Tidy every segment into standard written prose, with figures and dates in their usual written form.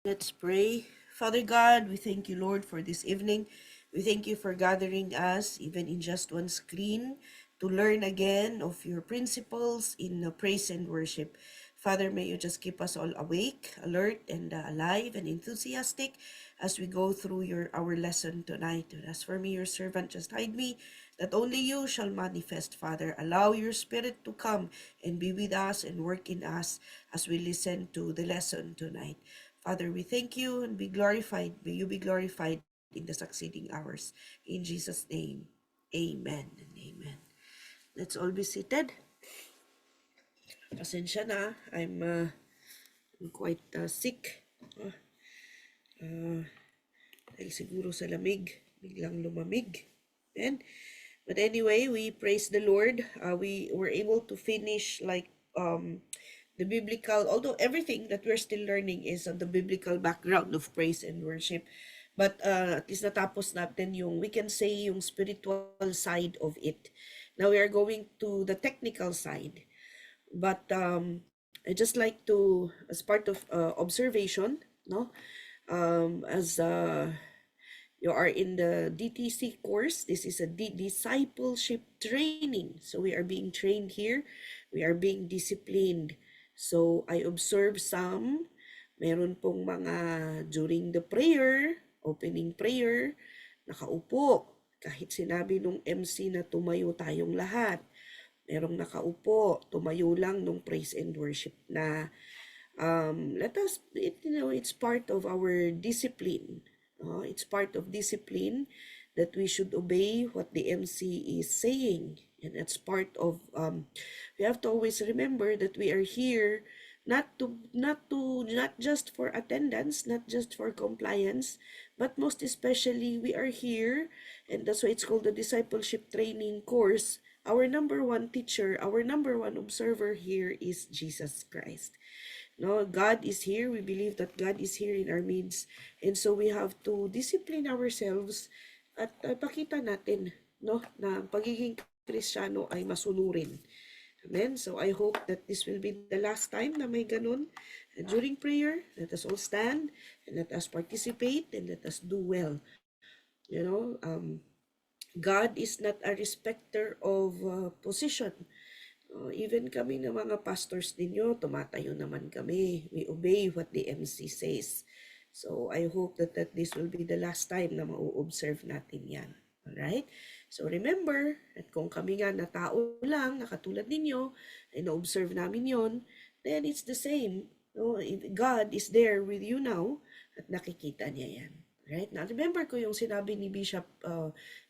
Let's pray. Father God, we thank you, Lord, for this evening. We thank you for gathering us, even in just one screen, to learn again of your principles in praise and worship. Father, may you just keep us all awake, alert, and alive and enthusiastic as we go through our lesson tonight. And as for me, your servant, just hide me, that only you shall manifest, Father. Allow your Spirit to come and be with us and work in us as we listen to the lesson tonight. Father, we thank you and be glorified. May you be glorified in the succeeding hours. In Jesus' name, amen and amen. Let's all be seated. Pasensya na, I'm quite sick. Dahil siguro sa lamig, biglang lumamig. And, but anyway, we praise the Lord. We were able to finish the biblical, although everything that we're still learning is on the biblical background of praise and worship. But at least natapos natin yung, we can say, yung spiritual side of it. Now we are going to the technical side. But I just like to, as part of observation, no, as you are in the DTC course, this is a discipleship training. So we are being trained here. We are being disciplined. So I observe some, meron pong mga during the prayer, opening prayer, nakaupo. Kahit sinabi nung MC na tumayo tayong lahat. Merong nakaupo, tumayo lang nung praise and worship na it's part of our discipline. It's part of discipline that we should obey what the MC is saying. And that's part of, we have to always remember that we are here not just for attendance, not just for compliance, but most especially we are here, and that's why it's called the discipleship training course. Our number one teacher, our number one observer here is Jesus Christ. No, God is here. We believe that God is here in our midst. And so we have to discipline ourselves at pakita natin, no, na pagiging Kristiyano ay masunurin. Amen. So I hope that this will be the last time na may ganun. During prayer, let us all stand and let us participate and let us do well. You know, God is not a respecter of position. Even kami na mga pastors ninyo, tumatayo naman kami. We obey what the MC says. So I hope that this will be the last time na ma-observe natin yan. Alright? So remember, at kung kami nga na tao lang, na katulad ninyo, ay na-observe namin yon, then it's the same. No? God is there with you now at nakikita niya yan. Right? Now, remember ko yung sinabi ni Bishop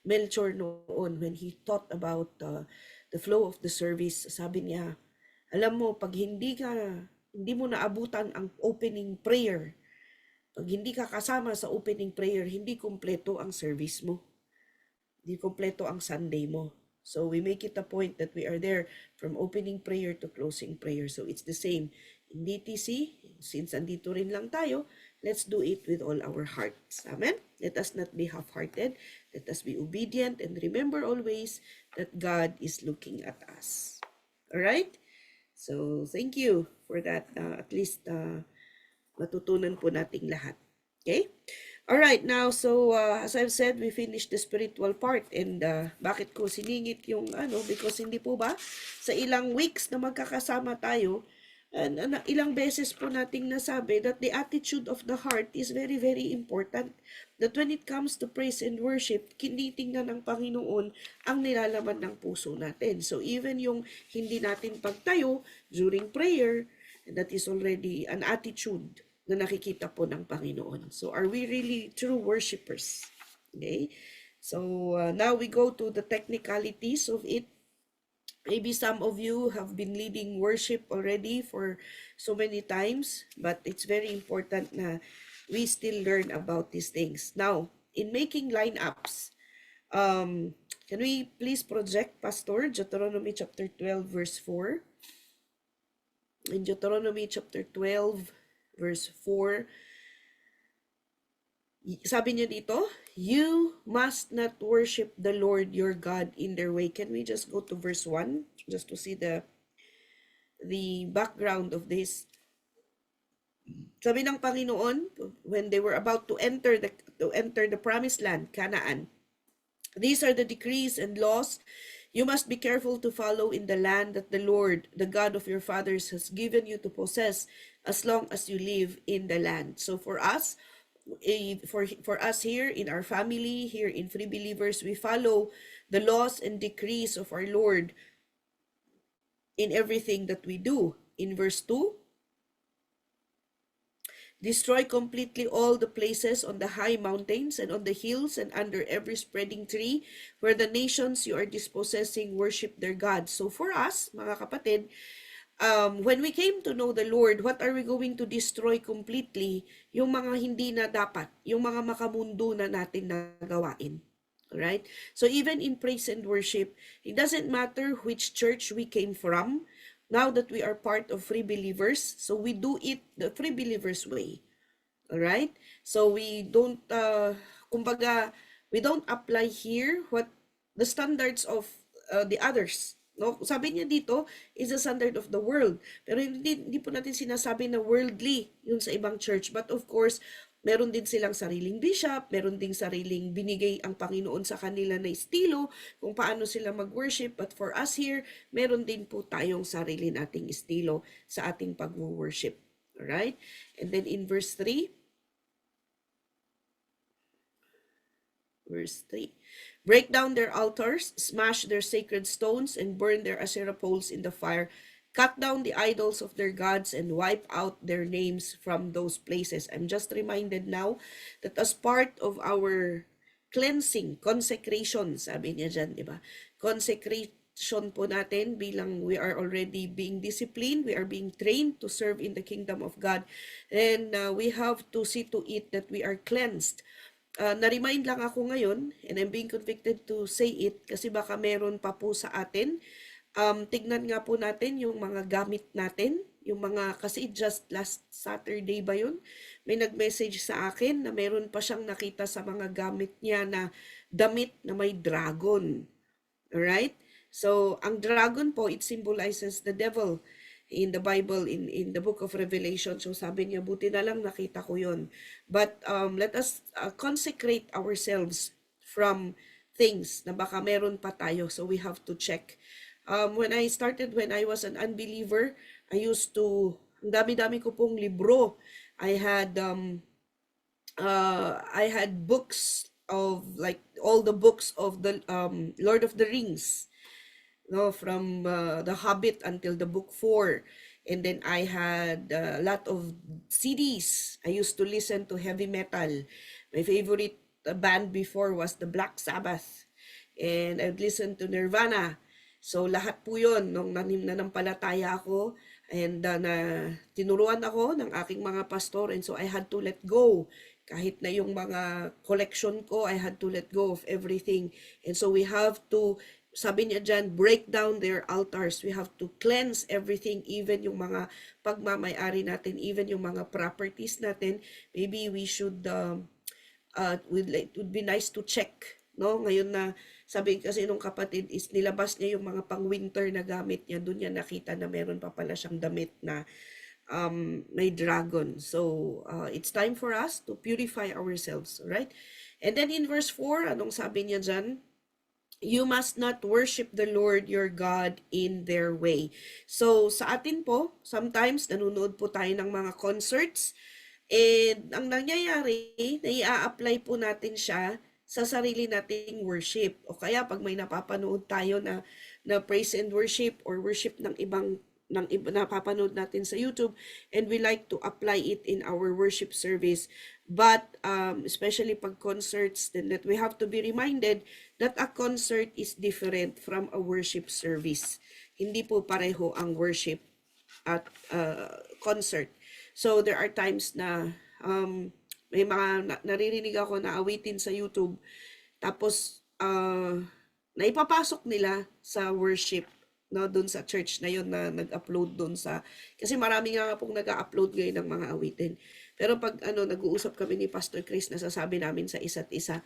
Melchor noon when he taught about the flow of the service. Sabi niya, alam mo, pag hindi mo naabutan ang opening prayer, pag hindi ka kasama sa opening prayer, hindi kompleto ang service mo. Hindi kompleto ang Sunday mo. So we make it a point that we are there from opening prayer to closing prayer. So it's the same. In DTC, since andito rin lang tayo, let's do it with all our hearts. Amen? Let us not be half-hearted. Let us be obedient and remember always that God is looking at us. Alright? So, thank you for that. At least, matutunan po nating lahat. Okay? Alright, now, so, as I've said, we finished the spiritual part. And bakit ko siningit yung because hindi po ba, sa ilang weeks na magkakasama tayo, ilang beses po nating nasabi that the attitude of the heart is very, very important. That when it comes to praise and worship, kinitingnan ng Panginoon ang nilalaman ng puso natin. So even yung hindi natin pagtayo during prayer, that is already an attitude na nakikita po ng Panginoon. So are we really true worshipers? Okay? So now we go to the technicalities of it. Maybe some of you have been leading worship already for so many times, but it's very important na we still learn about these things. Now, in making lineups, can we please project, Pastor, Deuteronomy chapter 12, verse 4? In Deuteronomy chapter 12, verse 4, sabi niya dito, you must not worship the Lord your God in their way. Can we just go to verse 1 just to see the background of this? Sabi ng Panginoon, when they were about to enter the promised land, Canaan, these are the decrees and laws you must be careful to follow in the land that the Lord, the God of your fathers, has given you to possess as long as you live in the land. So for us, for us here in our family, here in Free Believers, we follow the laws and decrees of our Lord in everything that we do. In verse 2, destroy completely all the places on the high mountains and on the hills and under every spreading tree where the nations you are dispossessing worship their gods. So for us, mga kapatid, when we came to know the Lord, what are we going to destroy completely? Yung mga hindi na dapat, yung mga makamundo na natin na gawain. Alright? So even in praise and worship, it doesn't matter which church we came from. Now that we are part of Free Believers, so we do it the Free Believers way. Alright? So we don't, kumbaga, we don't apply here what the standards of the others. No, sabi niya dito is the standard of the world. Pero hindi po natin sinasabi na worldly yun sa ibang church. But of course, meron din silang sariling bishop, meron ding sariling binigay ang Panginoon sa kanila na estilo kung paano sila mag-worship. But for us here, meron din po tayong sarili nating estilo sa ating pag-worship. Alright? And then in verse 3, break down their altars, smash their sacred stones, and burn their Asherah poles in the fire. Cut down the idols of their gods and wipe out their names from those places. I'm just reminded now that as part of our cleansing, consecration, sabi niya dyan, di ba? Consecration po natin bilang we are already being disciplined, we are being trained to serve in the kingdom of God. And we have to see to it that we are cleansed. Na-remind lang ako ngayon, and I'm being convicted to say it kasi baka meron pa po sa atin. Tignan nga po natin yung mga gamit natin, yung mga, kasi just last Saturday ba yun? May nag-message sa akin na meron pa siyang nakita sa mga gamit niya na damit na may dragon. Alright? So, ang dragon po, it symbolizes the devil in the Bible, in the book of Revelation. So sabi niya, buti na lang nakita ko yun. But let us consecrate ourselves from things na baka meron pa tayo. So we have to check. When I was an unbeliever, I used to, ang dami-dami ko pong libro. I had books of, like, all the books of the Lord of the Rings. No, from The Hobbit until the book 4. And then I had a lot of CDs. I used to listen to heavy metal. My favorite band before was the Black Sabbath. And I'd listen to Nirvana. So lahat po yun, nung nanampalataya ako, and na tinuruan ako ng aking mga pastor, and so I had to let go. Kahit na yung mga collection ko, I had to let go of everything. And so we have to, sabi niya dyan, break down their altars. We have to cleanse everything, even yung mga pagmamayari natin, even yung mga properties natin. Maybe we should, it would be nice to check, no? Ngayon na, sabi kasi nung kapatid is nilabas niya yung mga pang-winter na gamit niya, doon niya nakita na meron pa pala siyang damit na may dragon. So, it's time for us to purify ourselves, right? And then in verse 4, anong sabi niya dyan? You must not worship the Lord your God in their way. So, sa atin po, sometimes nanonood po tayo ng mga concerts, and ang nangyayari, nai-apply po natin siya sa sarili nating worship. O kaya pag may napapanood tayo na praise and worship or worship ng ibang napapanood natin sa YouTube, and we like to apply it in our worship service. But especially pag concerts, then that we have to be reminded that a concert is different from a worship service. Hindi po pareho ang worship at concert. So there are times na may mga naririnig ako na awitin sa YouTube, tapos naipapasok nila sa worship, no, doon sa church na yun na nag-upload doon sa, kasi marami nga pong nag-upload ngayon ng mga awitin. Pero pag nag-uusap kami ni Pastor Chris, nasasabi namin sa isa't isa,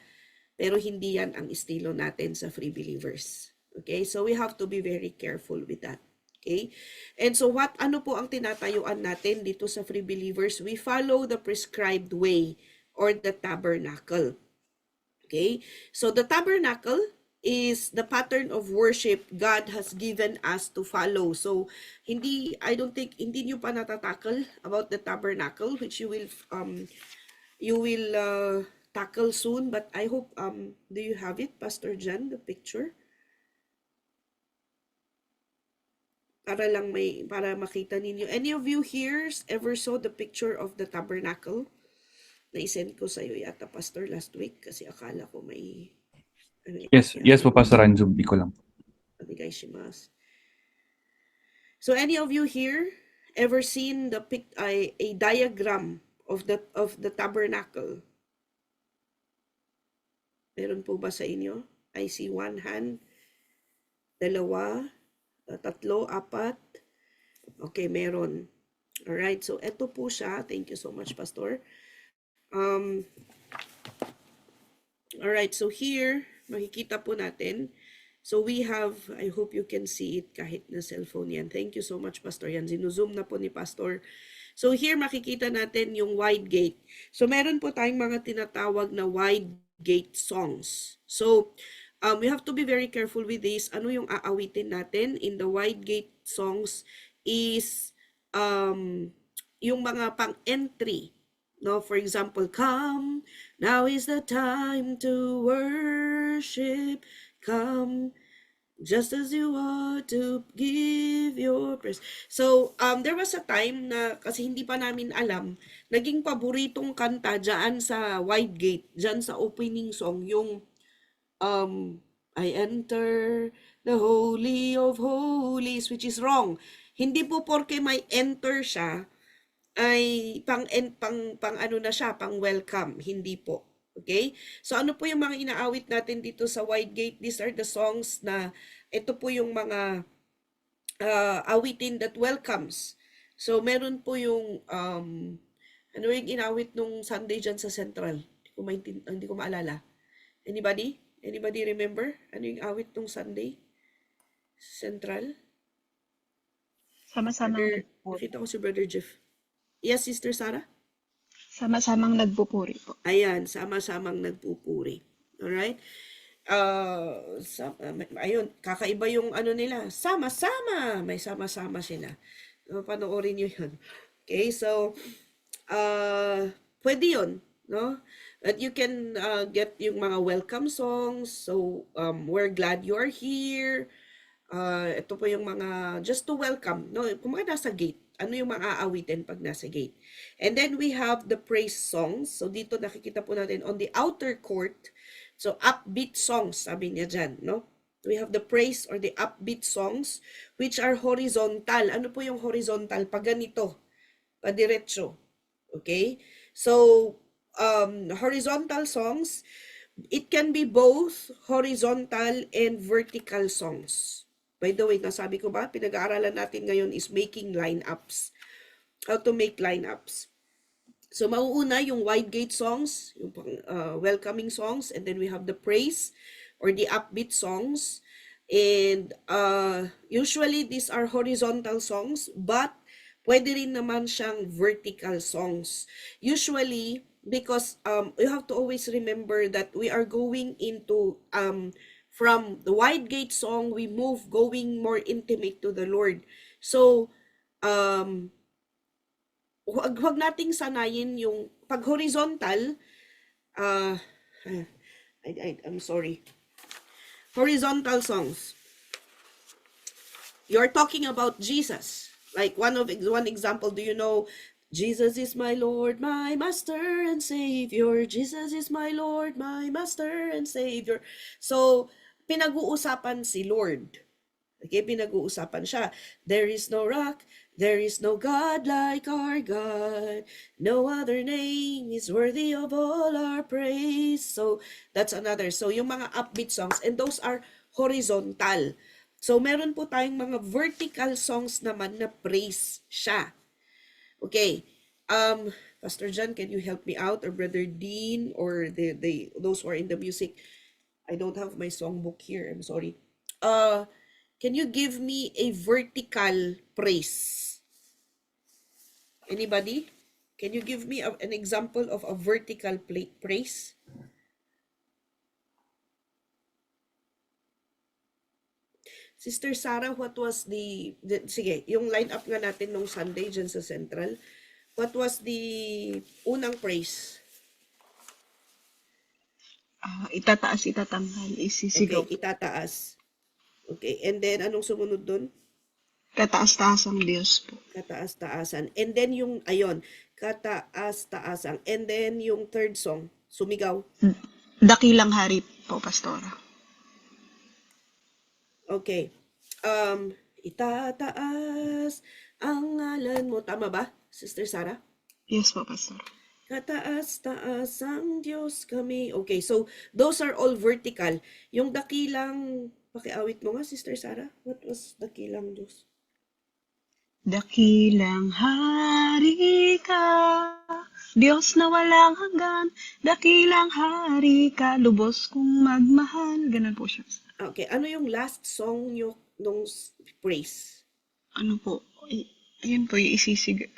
pero hindi yan ang estilo natin sa Free Believers. Okay? So we have to be very careful with that. Okay? And so ano po ang tinatayuan natin dito sa Free Believers? We follow the prescribed way or the tabernacle. Okay? So the tabernacle is the pattern of worship God has given us to follow. So I don't think hindi niyo pa natatakal about the tabernacle, which you will tackle soon, but I hope do you have it, Pastor Jan, the picture? Para makita ninyo. Any of you here ever saw the picture of the tabernacle? Na-send ko sa iyo yata, Pastor, last week kasi akala ko may Yes po, Pastor Anjum, di ko lang. Onegaishimasu. So any of you here ever seen a diagram of the tabernacle? Meron po ba sa inyo? I see one hand, dalawa, tatlo, apat. Okay, meron. Alright, so eto po siya. Thank you so much, Pastor. Alright, so here, makikita po natin. So we have, I hope you can see it kahit na cellphone yan. Thank you so much, Pastor. Yan, zinuzoom na po ni Pastor. So here, makikita natin yung wide gate. So meron po tayong mga tinatawag na wide gate songs. So, we have to be very careful with this. Ano yung aawitin natin in the wide gate songs is yung mga pang-entry. No, for example, come, now is the time to worship. Come, just as you are to give your praise. So, there was a time na, kasi hindi pa namin alam, naging paboritong kanta dyan sa wide gate, dyan sa opening song, yung I enter the Holy of Holies, which is wrong. Hindi po porke may enter siya, ay pang ano na siya, pang welcome. Hindi po. Okay? So ano po yung mga inaawit natin dito sa wide gate? These are the songs na ito po yung mga awitin that welcomes. So meron po yung ano yung inawit nung Sunday dyan sa Central? Hindi ko maalala. Anybody? Anybody remember? Ano yung awit nung Sunday? Central? Sama-samang nagpupuri. Nakita ko si Brother Jeff. Yes, Sister Sarah? Sama-samang nagpupuri po. Ayan, sama-samang nagpupuri. Alright? Ayun, kakaiba yung ano nila. Sama-sama! May sama-sama sila. Panoorin nyo yun. Okay, so, pwede yun, no? That you can get yung mga welcome songs. So, we're glad you're here. Ito po yung mga, just to welcome, no? Kung mga nasa gate, ano yung mga aawitin pag nasa gate. And then we have the praise songs. So dito nakikita po natin on the outer court. So upbeat songs, sabi niya dyan, no? We have the praise or the upbeat songs which are horizontal. Ano po yung horizontal? Pag ganito, padiretso. Okay? So, horizontal songs, it can be both horizontal and vertical songs. By the way, nasabi ko ba, pinag-aaralan natin ngayon is making lineups. How to make lineups. So, mauuna yung wide gate songs, yung welcoming songs, and then we have the praise or the upbeat songs. And usually, these are horizontal songs, but pwede rin naman siyang vertical songs. Usually, because you have to always remember that we are going into from the wide gate song, we move going more intimate to the Lord. So, wag nating sanayin yung pag horizontal, I'm sorry. Horizontal songs. You're talking about Jesus. Like one example, do you know, Jesus is my Lord, my Master and Savior. Jesus is my Lord, my Master and Savior. So, pinag-uusapan si Lord. Okay, pinag-uusapan siya. There is no rock, there is no God like our God. No other name is worthy of all our praise. So, that's another. So, yung mga upbeat songs, and those are horizontal. So, meron po tayong mga vertical songs naman na praise siya. Okay. Pastor John, can you help me out? Or Brother Dean, or those who are in the music? I don't have my songbook here. I'm sorry. Can you give me a vertical praise? Anybody? Can you give me an example of a vertical praise? Sister Sarah, what was sige, yung line-up nga natin nung Sunday dyan sa Central, what was the unang praise? Itataas, itatanghal, isisigaw. Okay, itataas. Okay, and then anong sumunod dun? Kataas-taas ang Diyos po. Kataas-taasan. And then yung, ayun, kataas-taasan. And then yung third song, sumigaw. Dakilang hari po, Pastora. Okay. Itataas ang ngalan mo. Tama ba, Sister Sarah? Yes po, Pastor. Kataas-taas ang Diyos kami. Okay, so those are all vertical. Yung dakilang, pakiawit mo nga, Sister Sarah. What was dakilang Diyos? Dakilang hari ka, Diyos na walang hanggan, dakilang hari ka, lubos kong magmahal. Ganun po siya. Okay, ano yung last song nyo nung praise? Ano po? Ayun po yung isisigaw.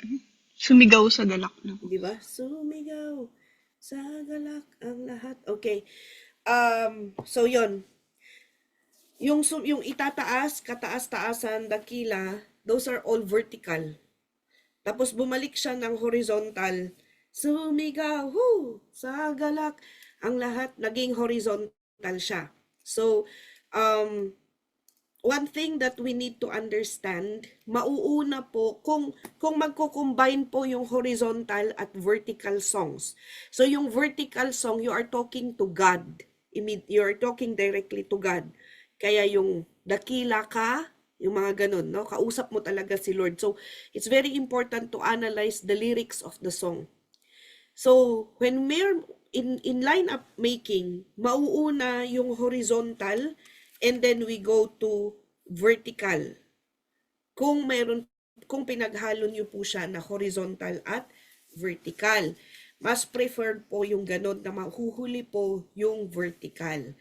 Sumigaw sa galak na po. Di ba? Sumigaw sa galak ang lahat. Okay. So yon. Yung itataas, kataas-taasan, dakila, those are all vertical. Tapos bumalik siya ng horizontal. Sumigaw sa galak ang lahat, naging horizontal siya. So, one thing that we need to understand, mauuna po kung magko-combine po yung horizontal at vertical songs. So yung vertical song, you are talking to God. You are talking directly to God. Kaya yung dakila ka, yung mga ganun, no? Kausap mo talaga si Lord. So it's very important to analyze the lyrics of the song. So when we're in line-up making, mauuna yung horizontal, and then we go to vertical. Kung pinaghalo niyo po siya na horizontal at vertical. Mas preferred po yung ganun na mahuhuli po yung vertical.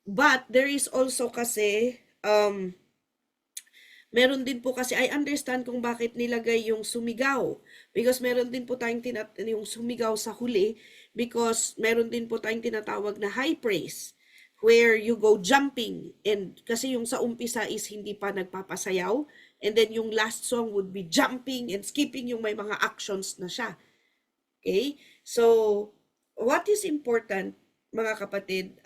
But there is also kasi, meron din po kasi, I understand kung bakit nilagay yung sumigaw. Because meron din po tayong yung sumigaw sa huli, because meron din po tayong tinatawag na high praise, where you go jumping, and kasi yung sa umpisa is hindi pa nagpapasayaw, and then yung last song would be jumping and skipping, yung may mga actions na siya. Okay? So, what is important, mga kapatid,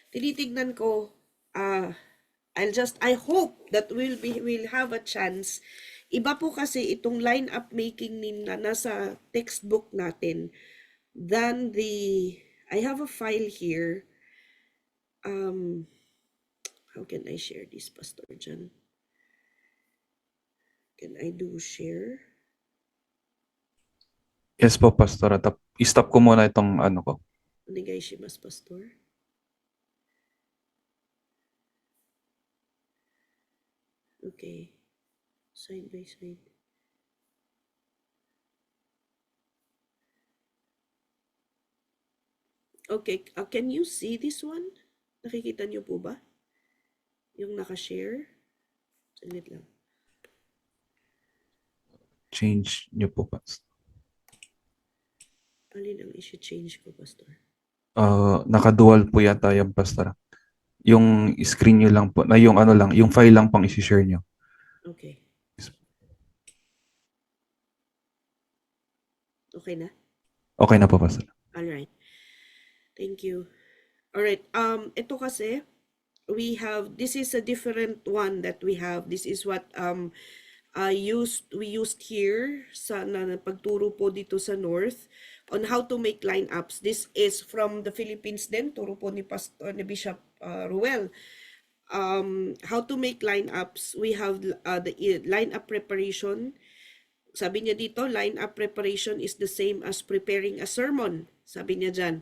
tinitignan ko, I hope that we'll have a chance. Iba po kasi itong line-up making na nasa textbook natin than I have a file here. How can I share this, Pastor John? Can I do share? Yes po, Pastor. I-stop ko muna itong ano ko. Onigay shimasu, Pastor. Okay. Side by side. Okay. Can you see this one? Nakikita niyo po ba? Yung naka-share? Saglit lang. Change nyo po, Pastor. Alin ang isi-change ko, Pastor? Naka-dual po yata yung Pastor. Yung screen nyo lang po, na yung ano lang, yung file lang pang isi-share nyo. Okay. Okay na? Okay na po, Pastor. Alright. Thank you. Alright. Ito kasi, this is a different one that we have. This is what we used here sa pagturo po dito sa North on how to make lineups. This is from the Philippines din, turo po ni Bishop Ruel. How to make lineups. We have the lineup preparation. Sabi niya dito, lineup preparation is the same as preparing a sermon. Sabi niya dyan.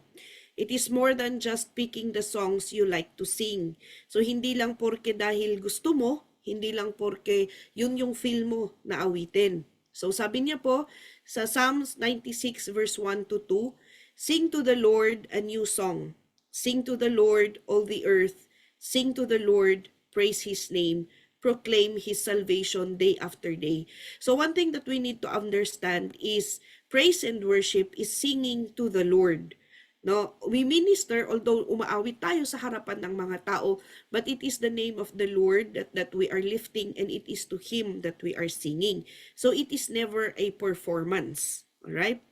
It is more than just picking the songs you like to sing. So, hindi lang porke dahil gusto mo, hindi lang porke yun yung feel mo na awitin. So, sabi niya po, sa Psalms 96 verse 1 to 2, sing to the Lord a new song. Sing to the Lord, all the earth. Sing to the Lord, praise His name, proclaim His salvation day after day. So one thing that we need to understand is praise and worship is singing to the Lord. No, we minister although umaawit tayo sa harapan ng mga tao, but it is the name of the Lord that we are lifting, and it is to Him that we are singing. So it is never a performance. All right?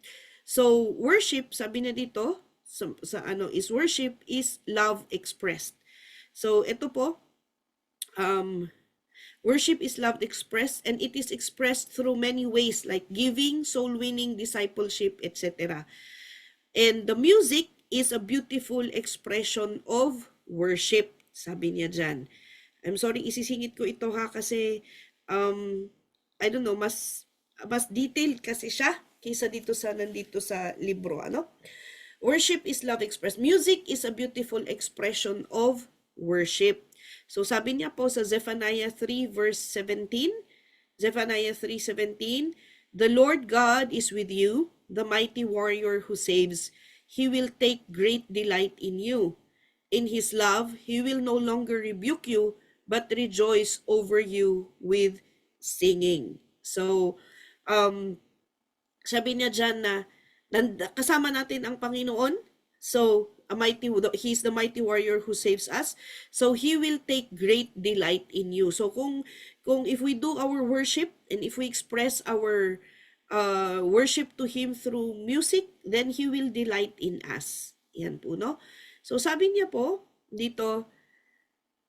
So worship, sabi na dito, is worship is love expressed. So ito po, worship is love expressed, and it is expressed through many ways like giving, soul winning, discipleship, etc. And the music is a beautiful expression of worship, sabi niya dyan. I'm sorry, isisingit ko ito ha, kasi I don't know, mas detailed kasi siya kaysa nandito sa libro, ano? Worship is love expressed. Music is a beautiful expression of worship. So sabi niya po sa Zephaniah 3 verse 17, Zephaniah 3:17, "The Lord God is with you, the mighty warrior who saves. He will take great delight in you. In His love, He will no longer rebuke you, but rejoice over you with singing." So, sabi niya dyan na kasama natin ang Panginoon. So, He's the mighty warrior who saves us. So, He will take great delight in you. So, kung if we do our worship and if we express our worship to Him through music, then He will delight in us. Yan po, no? So, sabi niya po dito,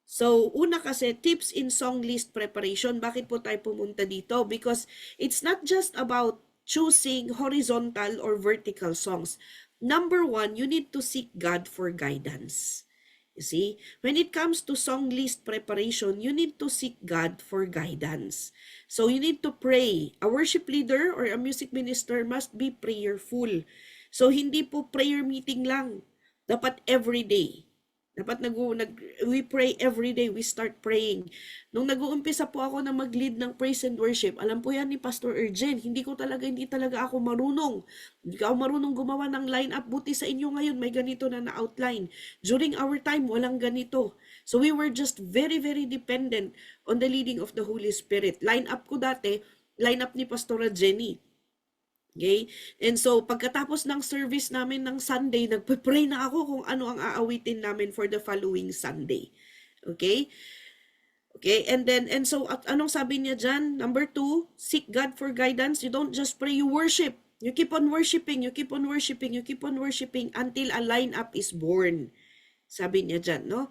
so, una kasi, tips in song list preparation. Bakit po tayo pumunta dito? Because it's not just about choosing horizontal or vertical songs. Number one, you need to seek God for guidance. You see, when it comes to song list preparation, you need to seek God for guidance. So you need to pray. A worship leader or a music minister must be prayerful. So hindi po prayer meeting lang. Dapat every day. Dapat we pray every day. We start praying. Nung nag-uumpisa po ako na mag-lead ng praise and worship, alam po yan ni Pastor Erjen, hindi talaga ako marunong. Hindi ako marunong gumawa ng line-up. Buti sa inyo ngayon, may ganito na na-outline. During our time, walang ganito. So we were just very, very dependent on the leading of the Holy Spirit. Line-up ko dati, line-up ni Pastora Jenny. Okay? And so, pagkatapos ng service namin ng Sunday, nagpe-pray na ako kung ano ang aawitin namin for the following Sunday. Okay? Okay? And so, anong sabi niya dyan? Number 2, seek God for guidance. You don't just pray, you worship. You keep on worshiping, you keep on worshiping, you keep on worshiping until a lineup is born. Sabi niya dyan, no?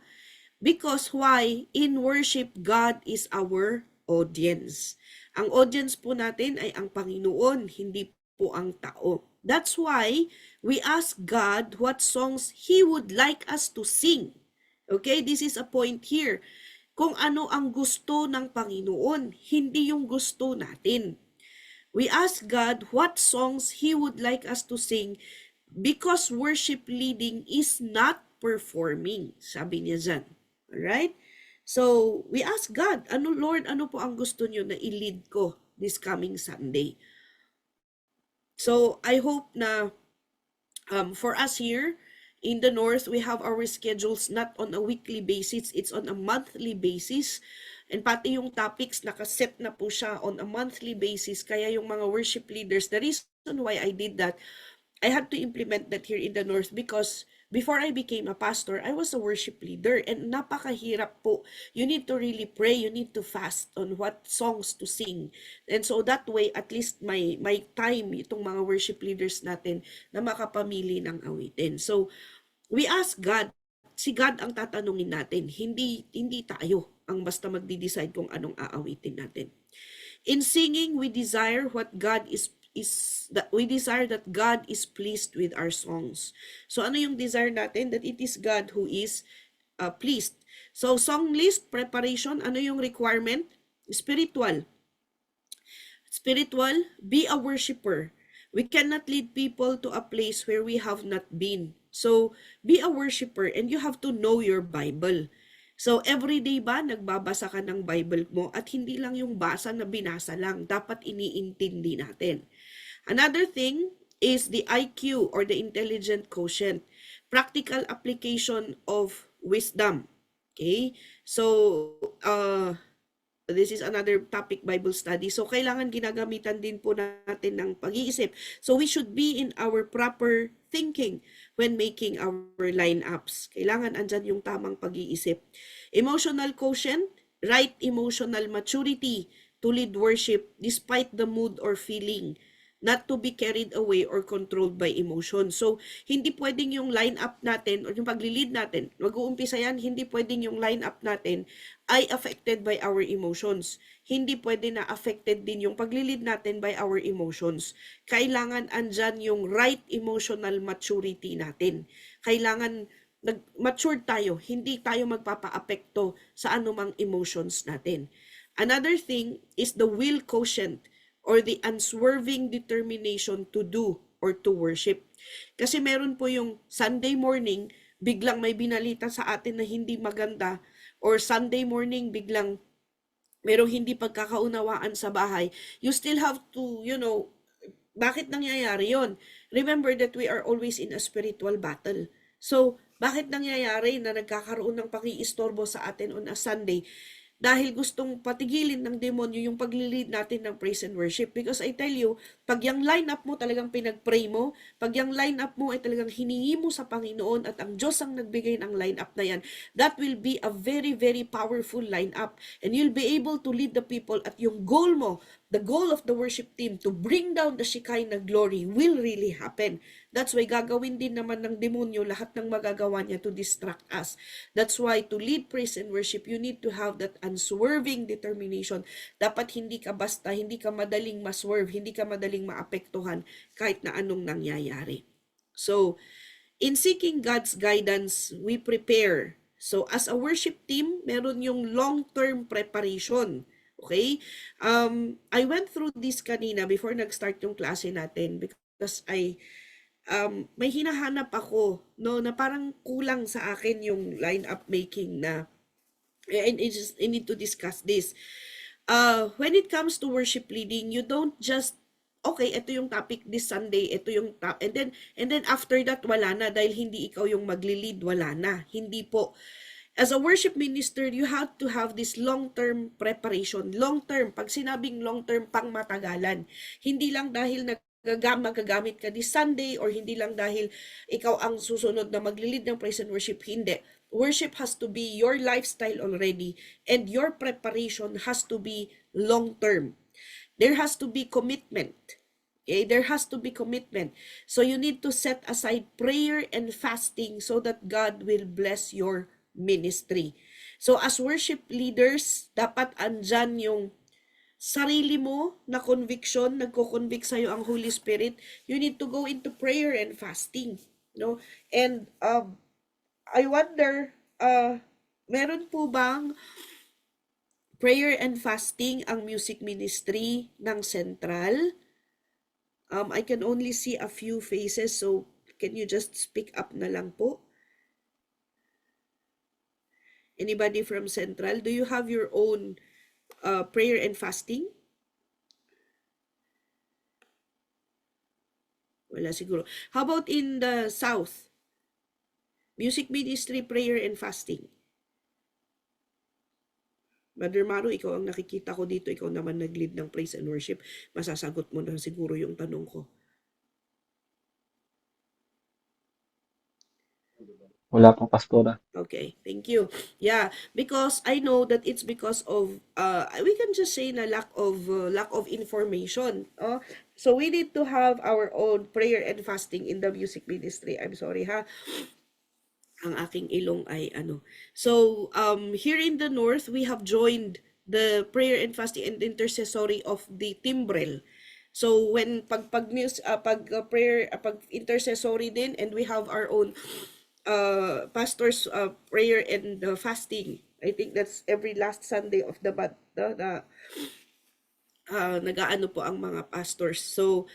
Because why? In worship, God is our audience. Ang audience po natin ay ang Panginoon, hindi po ang tao. That's why we ask God what songs He would like us to sing. Okay, this is a point here. Kung ano ang gusto ng Panginoon, hindi yung gusto natin. We ask God what songs He would like us to sing because worship leading is not performing. Sabi niya dyan. Alright? So, we ask God, Lord, ano po ang gusto niyo na i-lead ko this coming Sunday? So, I hope na for us here in the North, we have our schedules not on a weekly basis, it's on a monthly basis. And pati yung topics, nakaset na po siya on a monthly basis. Kaya yung mga worship leaders, the reason why I did that, I had to implement that here in the North because before I became a pastor, I was a worship leader and napakahirap po. You need to really pray, you need to fast on what songs to sing. And so that way, at least may time itong mga worship leaders natin na makapamili ng awitin. So, we ask God, si God ang tatanungin natin, hindi tayo ang basta magdi-decide kung anong aawitin natin. In singing, we desire what God we desire that God is pleased with our songs. So ano yung desire natin? That it is God who is pleased. So song list preparation, ano yung requirement? Spiritual, be a worshiper. We cannot lead people to a place where we have not been. So be a worshiper and you have to know your Bible. So everyday ba nagbabasa ka ng Bible mo at hindi lang yung basa na binasa lang, dapat iniintindi natin. Another thing is the IQ or the intelligent quotient, practical application of wisdom. Okay? So, this is another topic, Bible study. So, kailangan ginagamitan din po natin ng pag-iisip. So, we should be in our proper thinking when making our lineups. Kailangan andyan yung tamang pag-iisip. Emotional quotient, right emotional maturity to lead worship despite the mood or feeling, not to be carried away or controlled by emotion. So, hindi pwedeng yung line-up natin or yung pagli-lead natin, mag-uumpisa yan, hindi pwedeng yung line-up natin ay affected by our emotions. Hindi pwede na affected din yung pagli-lead natin by our emotions. Kailangan andyan yung right emotional maturity natin. Kailangan mature tayo, hindi tayo magpapa-apekto sa anumang emotions natin. Another thing is the will quotient, or the unswerving determination to do or to worship. Kasi meron po yung Sunday morning, biglang may binalita sa atin na hindi maganda, or Sunday morning, biglang merong hindi pagkakaunawaan sa bahay. You still have to, bakit nangyayari yon? Remember that we are always in a spiritual battle. So, bakit nangyayari na nagkakaroon ng pang-iistorbo sa atin on a Sunday? Dahil gustong patigilin ng demonyo yung pag-lead natin ng praise and worship. Because I tell you, pag yung line-up mo talagang pinag-pray mo, pag yung line-up mo ay talagang hiningi mo sa Panginoon at ang Diyos ang nagbigay ng line-up na yan, that will be a very, very powerful line-up. And you'll be able to lead the people at yung goal mo, the goal of the worship team to bring down the Shekinah glory will really happen. That's why gagawin din naman ng demonyo lahat ng magagawa niya to distract us. That's why to lead praise and worship, you need to have that unswerving determination. Dapat hindi ka basta, hindi ka madaling maswerve, hindi ka madaling maapektuhan kahit na anong nangyayari. So, in seeking God's guidance, we prepare. So, as a worship team, meron yung long-term preparation. Okay? I went through this kanina before nag-start yung klase natin because may hinahanap ako, no, na parang kulang sa akin yung line-up making na, and I need to discuss this. When it comes to worship leading, you don't just, okay, ito yung topic this Sunday, ito yung and then after that, wala na, dahil hindi ikaw yung magli-lead, wala na. Hindi po. As a worship minister, you have to have this long-term preparation. Long-term, pag sinabing long-term, pang matagalan. Hindi lang dahil magagamit ka this Sunday or hindi lang dahil ikaw ang susunod na maglilid ng praise and worship. Hindi. Worship has to be your lifestyle already, and your preparation has to be long-term. There has to be commitment. Okay? There has to be commitment. So you need to set aside prayer and fasting so that God will bless your ministry. So as worship leaders, dapat andyan yung sarili mo na conviction, nagko-convict sa'yo ang Holy Spirit. You need to go into prayer and fasting. No? And I wonder, meron po bang prayer and fasting ang music ministry ng Central? I can only see a few faces, so can you just speak up na lang po? Anybody from Central? Do you have your own prayer and fasting? Wala siguro. How about in the South? Music ministry, prayer and fasting. Brother Maru, ikaw ang nakikita ko dito. Ikaw naman nag-lead ng praise and worship. Masasagot mo na siguro yung tanong ko. Wala pong pastora. Okay, thank you. Yeah, because I know that it's because of we can just say na lack of information. So we need to have our own prayer and fasting in the music ministry. I'm sorry ha. Ang aking ilong ay ano. So here in the north, we have joined the prayer and fasting and intercessory of the Timbrel. So when pag prayer pag intercessory din, and we have our own pastor's prayer and fasting. I think that's every last Sunday of the month. Nagaano po ang mga pastors. So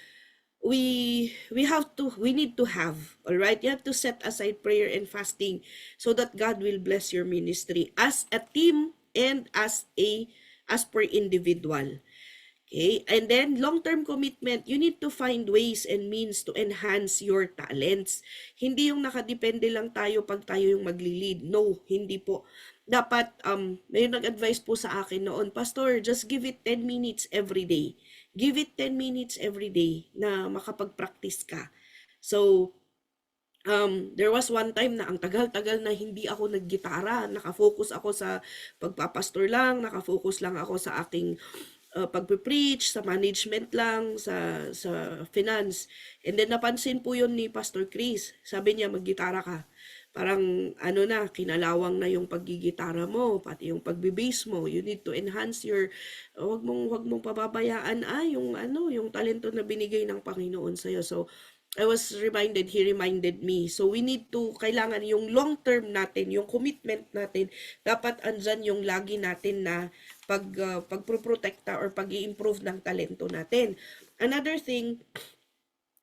we need to have, all right? You have to set aside prayer and fasting so that God will bless your ministry as a team and as per individual. Okay? And then, long-term commitment, you need to find ways and means to enhance your talents. Hindi yung nakadepende lang tayo pag tayo yung magli-lead. No, hindi po. dapat, may nag-advise po sa akin noon, Pastor, just give it 10 minutes every day. Give it 10 minutes every day na makapag-practice ka. So, there was one time na ang tagal-tagal na hindi ako naggitara. Nakafocus ako sa pagpapastor lang, nakafocus lang ako sa aking pagpe-preach, sa management lang, sa finance. And then napansin po yun ni Pastor Chris. Sabi niya, maggitara ka. Parang ano na, kinalawang na yung paggigitara mo, pati yung pagbe-bass mo. You need to enhance your, wag mong pababayaan yung talento na binigay ng Panginoon sa iyo. So I was reminded, he reminded me. So we need to, kailangan yung long term natin, yung commitment natin, dapat andyan yung lagi natin na pagproprotekta or pag-i-improve ng talento natin. Another thing,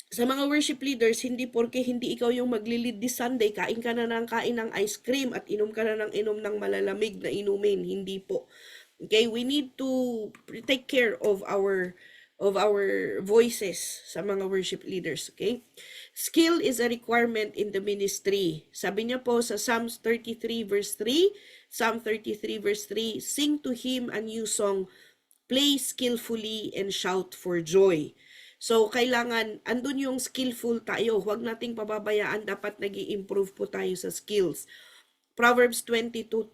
sa mga worship leaders, hindi porke hindi ikaw yung magli-lead this Sunday, kain ka na ng kain ng ice cream at inom ka na ng inom ng malalamig na inumin. Hindi po. Okay, we need to take care of our voices sa mga worship leaders, okay? Skill is a requirement in the ministry. Sabi niya po sa Psalms 33 verse 3, Psalm 33 verse 3, sing to him a new song, play skillfully and shout for joy. So, kailangan, andun yung skillful tayo. Huwag nating pababayaan, dapat nag-i-improve po tayo sa skills. Proverbs 22:29,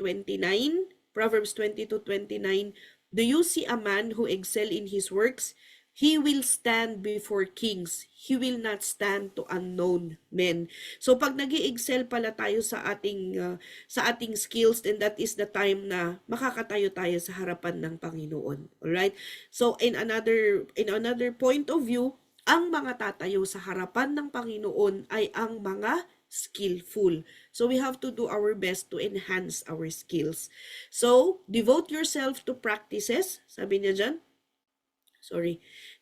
Proverbs 22:29, do you see a man who excel in his works? He will stand before kings. He will not stand to unknown men. So pag nag-i-excel pala tayo sa ating skills, then that is the time na makakatayo tayo sa harapan ng Panginoon. All right? So in another point of view, ang mga tatayo sa harapan ng Panginoon ay ang mga skillful. So we have to do our best to enhance our skills. So devote yourself to practices. Sabi niya dyan,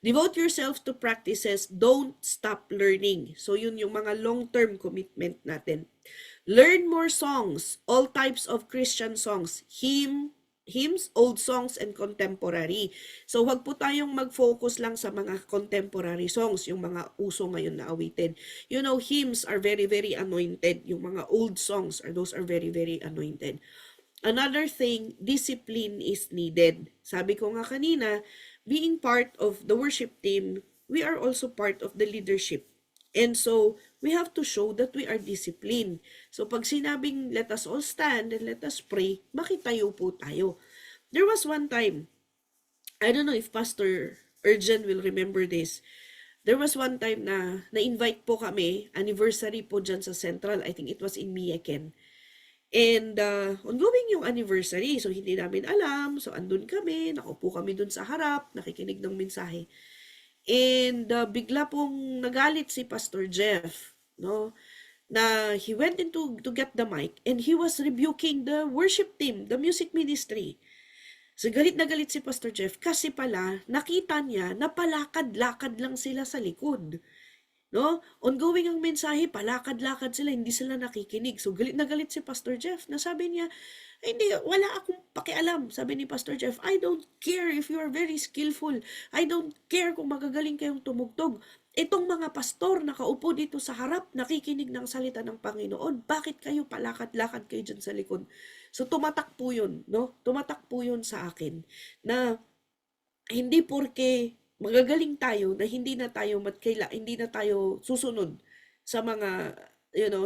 devote yourself to practices, don't stop learning. So yun yung mga long-term commitment natin. Learn more songs, all types of Christian songs, hymns, old songs, and contemporary. So wag po tayong mag-focus lang sa mga contemporary songs, yung mga uso ngayon na awitin. You know, hymns are very, very anointed. Yung mga old songs, those are very, very anointed. Another thing, discipline is needed. Sabi ko nga kanina, being part of the worship team, we are also part of the leadership. And so, we have to show that we are disciplined. So, pag sinabing, let us all stand and let us pray, makitayo po tayo. There was one time, I don't know if Pastor Urgent will remember this. There was one time na na-invite po kami, anniversary po dyan sa Central. I think it was in Miyaken. And ongoing yung anniversary, so hindi namin alam. So andun kami, nakaupo kami dun sa harap, nakikinig ng mensahe. And bigla pong nagalit si Pastor Jeff, no? Na he went into to get the mic and he was rebuking the worship team, the music ministry. So galit na galit si Pastor Jeff kasi pala nakita niya na palakad-lakad lang sila sa likod. No? Ongoing ang mensahe, palakad-lakad sila, hindi sila nakikinig. So, galit na galit si Pastor Jeff. Nasabi niya, hindi, wala akong pakialam. Sabi ni Pastor Jeff, I don't care if you are very skillful. I don't care kung magagaling kayong tumugtog. Itong mga pastor nakaupo dito sa harap, nakikinig ng salita ng Panginoon. Bakit kayo palakad-lakad kayo dyan sa likod? So, tumatak po yun, no? Tumatak po yun sa akin na hindi porke magagaling tayo na hindi na tayo susunod sa mga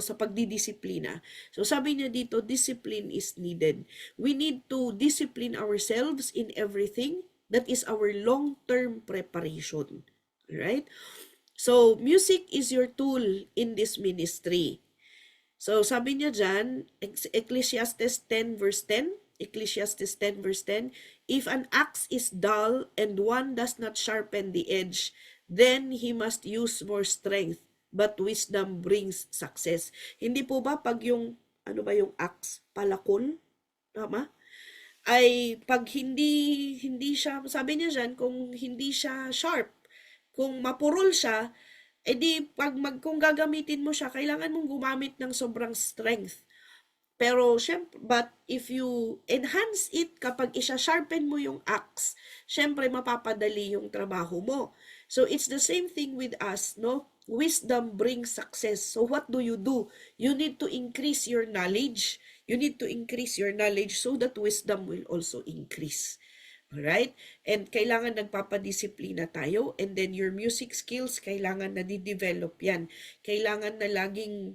sa pagdidisiplina. So sabi niya dito, discipline is needed. We need to discipline ourselves in everything. That is our long-term preparation. Right? So music is your tool in this ministry. So sabi niya dyan, Ecclesiastes 10 verse 10, Ecclesiastes 10 verse 10, if an axe is dull and one does not sharpen the edge, then he must use more strength, but wisdom brings success. Hindi po ba pag yung, yung axe, palakol, tama? Ay pag hindi siya, sabi niya dyan, kung hindi siya sharp, kung mapurol siya, edi kung gagamitin mo siya, kailangan mong gumamit ng sobrang strength. Pero syempre, but if you enhance it, kapag isa-sharpen mo yung axe, syempre mapapadali yung trabaho mo. So it's the same thing with us, no? Wisdom brings success. So what do? You need to increase your knowledge. You need to increase your knowledge so that wisdom will also increase. Alright? And kailangan nagpapadisiplina tayo, and then your music skills, kailangan na di-develop yan. Kailangan na lagi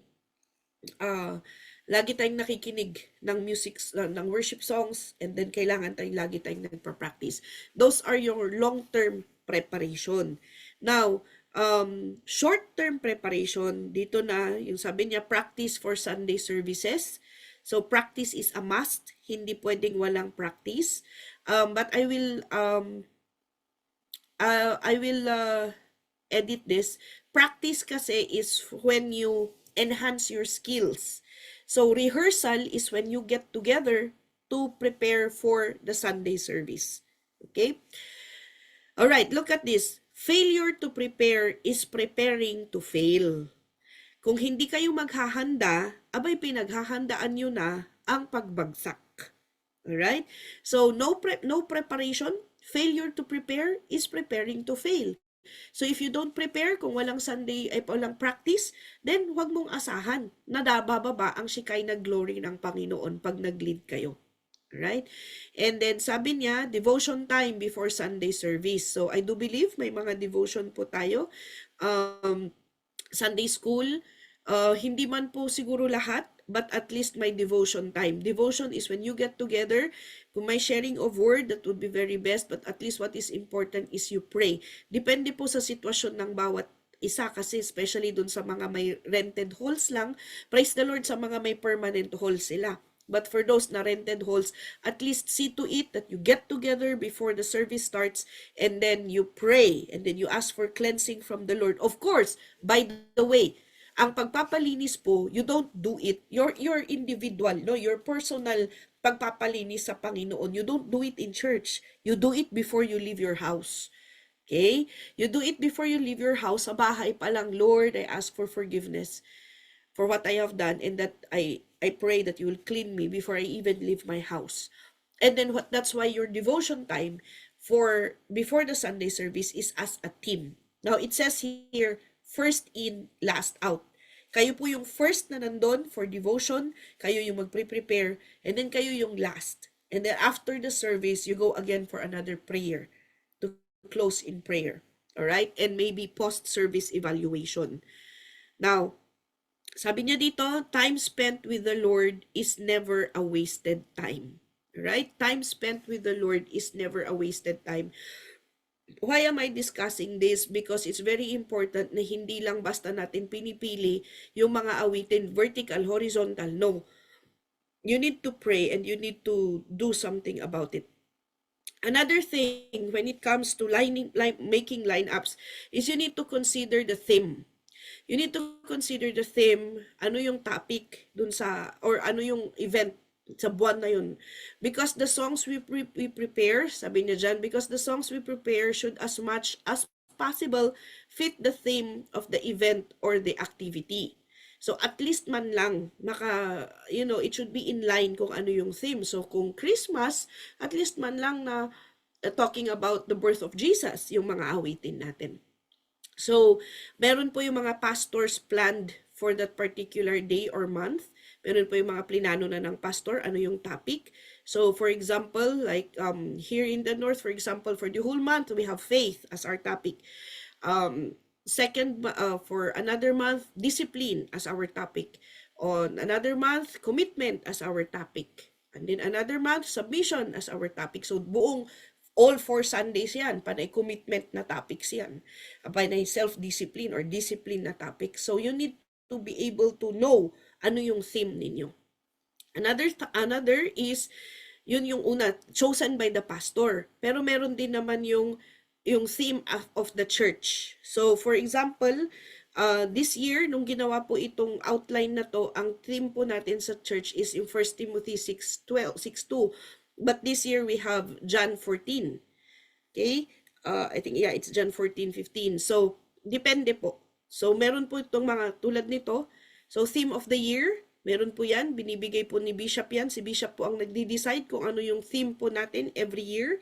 tayong nakikinig ng music, ng worship songs, and then kailangan lagi tayong nagpa-practice. Those are your long-term preparation. Now, short-term preparation, dito na, yung sabi niya, practice for Sunday services. So, practice is a must. Hindi pwedeng walang practice. But I will edit this. Practice kasi is when you enhance your skills. So, rehearsal is when you get together to prepare for the Sunday service. Okay? Alright, look at this. Failure to prepare is preparing to fail. Kung hindi kayo maghahanda, abay pinaghahandaan nyo na ang pagbagsak. Alright? So, no preparation, failure to prepare is preparing to fail. So if you don't prepare, kung walang Sunday ay walang practice, then wag mong asahan na bababa ang Shekinah glory ng Panginoon pag nag-lead kayo. Right? And then sabi niya, devotion time before Sunday service. So I do believe may mga devotion po tayo. Sunday school, hindi man po siguro lahat, but at least may devotion time. Devotion is when you get together. Kung may sharing of word, that would be very best, but at least what is important is you pray. Depende po sa sitwasyon ng bawat isa, kasi especially dun sa mga may rented halls lang, praise the Lord, sa mga may permanent halls sila. But for those na rented halls, at least see to it that you get together before the service starts, and then you pray, and then you ask for cleansing from the Lord. Of course, by the way, ang pagpapalinis po, you don't do it, your individual, no, your personal pagpapalinis sa Panginoon, you don't do it in church. You do it before you leave your house. Okay? You do it before you leave your house. Sa bahay pa lang, Lord, I ask for forgiveness for what I have done, and that I pray that you will clean me before I even leave my house. And then that's why your devotion time before the Sunday service is as a team. Now, it says here, first in, last out. Kayo po yung first na nandun for devotion, kayo yung magpre-prepare, and then kayo yung last. And then after the service, you go again for another prayer to close in prayer. Alright? And maybe post-service evaluation. Now, sabi niya dito, time spent with the Lord is never a wasted time. Right? Time spent with the Lord is never a wasted time. Why am I discussing this? Because it's very important na hindi lang basta natin pinipili yung mga awitin, vertical, horizontal. No. You need to pray and you need to do something about it. Another thing when it comes to making lineups is you need to consider the theme. You need to consider the theme, ano yung topic dun sa, or ano yung event sa buwan na yun. Because the songs we prepare, sabi niya dyan, because the songs we prepare should as much as possible fit the theme of the event or the activity. So at least man lang, it should be in line kung ano yung theme. So kung Christmas, at least man lang na talking about the birth of Jesus, yung mga awitin natin. So, meron po yung mga pastors planned for that particular day or month. Meron po yung mga plinano na ng pastor, ano yung topic. So, for example, like here in the North, for example, for the whole month, we have faith as our topic. For another month, discipline as our topic. On another month, commitment as our topic. And then another month, submission as our topic. So, all 4 Sundays yan, panay commitment na topics yan. Panay self-discipline or discipline na topic. So, you need to be able to know ano yung theme ninyo. Another is, yun yung una, chosen by the pastor. Pero meron din naman yung theme of the church. So, for example, this year, nung ginawa po itong outline na to, ang theme po natin sa church is in 1 Timothy 6:2. But this year, we have John 14. Okay? I think, it's John 14:15. So, depende po. So, meron po itong mga tulad nito. So, theme of the year, Meron po yan, binibigay po ni Bishop yan. Si Bishop po ang nagdi-decide kung ano yung theme po natin every year.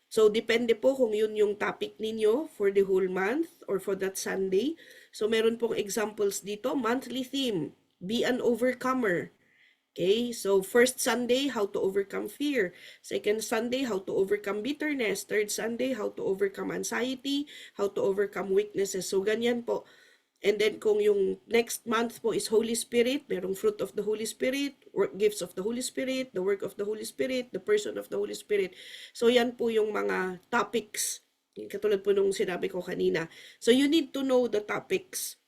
So, depende po kung yun yung topic ninyo for the whole month or for that Sunday. So, meron pong examples dito. Monthly theme, be an overcomer. Okay, so first Sunday, how to overcome fear. Second Sunday, how to overcome bitterness. Third Sunday, how to overcome anxiety, how to overcome weaknesses. So, ganyan po. And then kung yung next month po is Holy Spirit, merong fruit of the Holy Spirit, work gifts of the Holy Spirit, the work of the Holy Spirit, the person of the Holy Spirit. So yan po yung mga topics. Katulad po nung sinabi ko kanina. So you need to know the topics.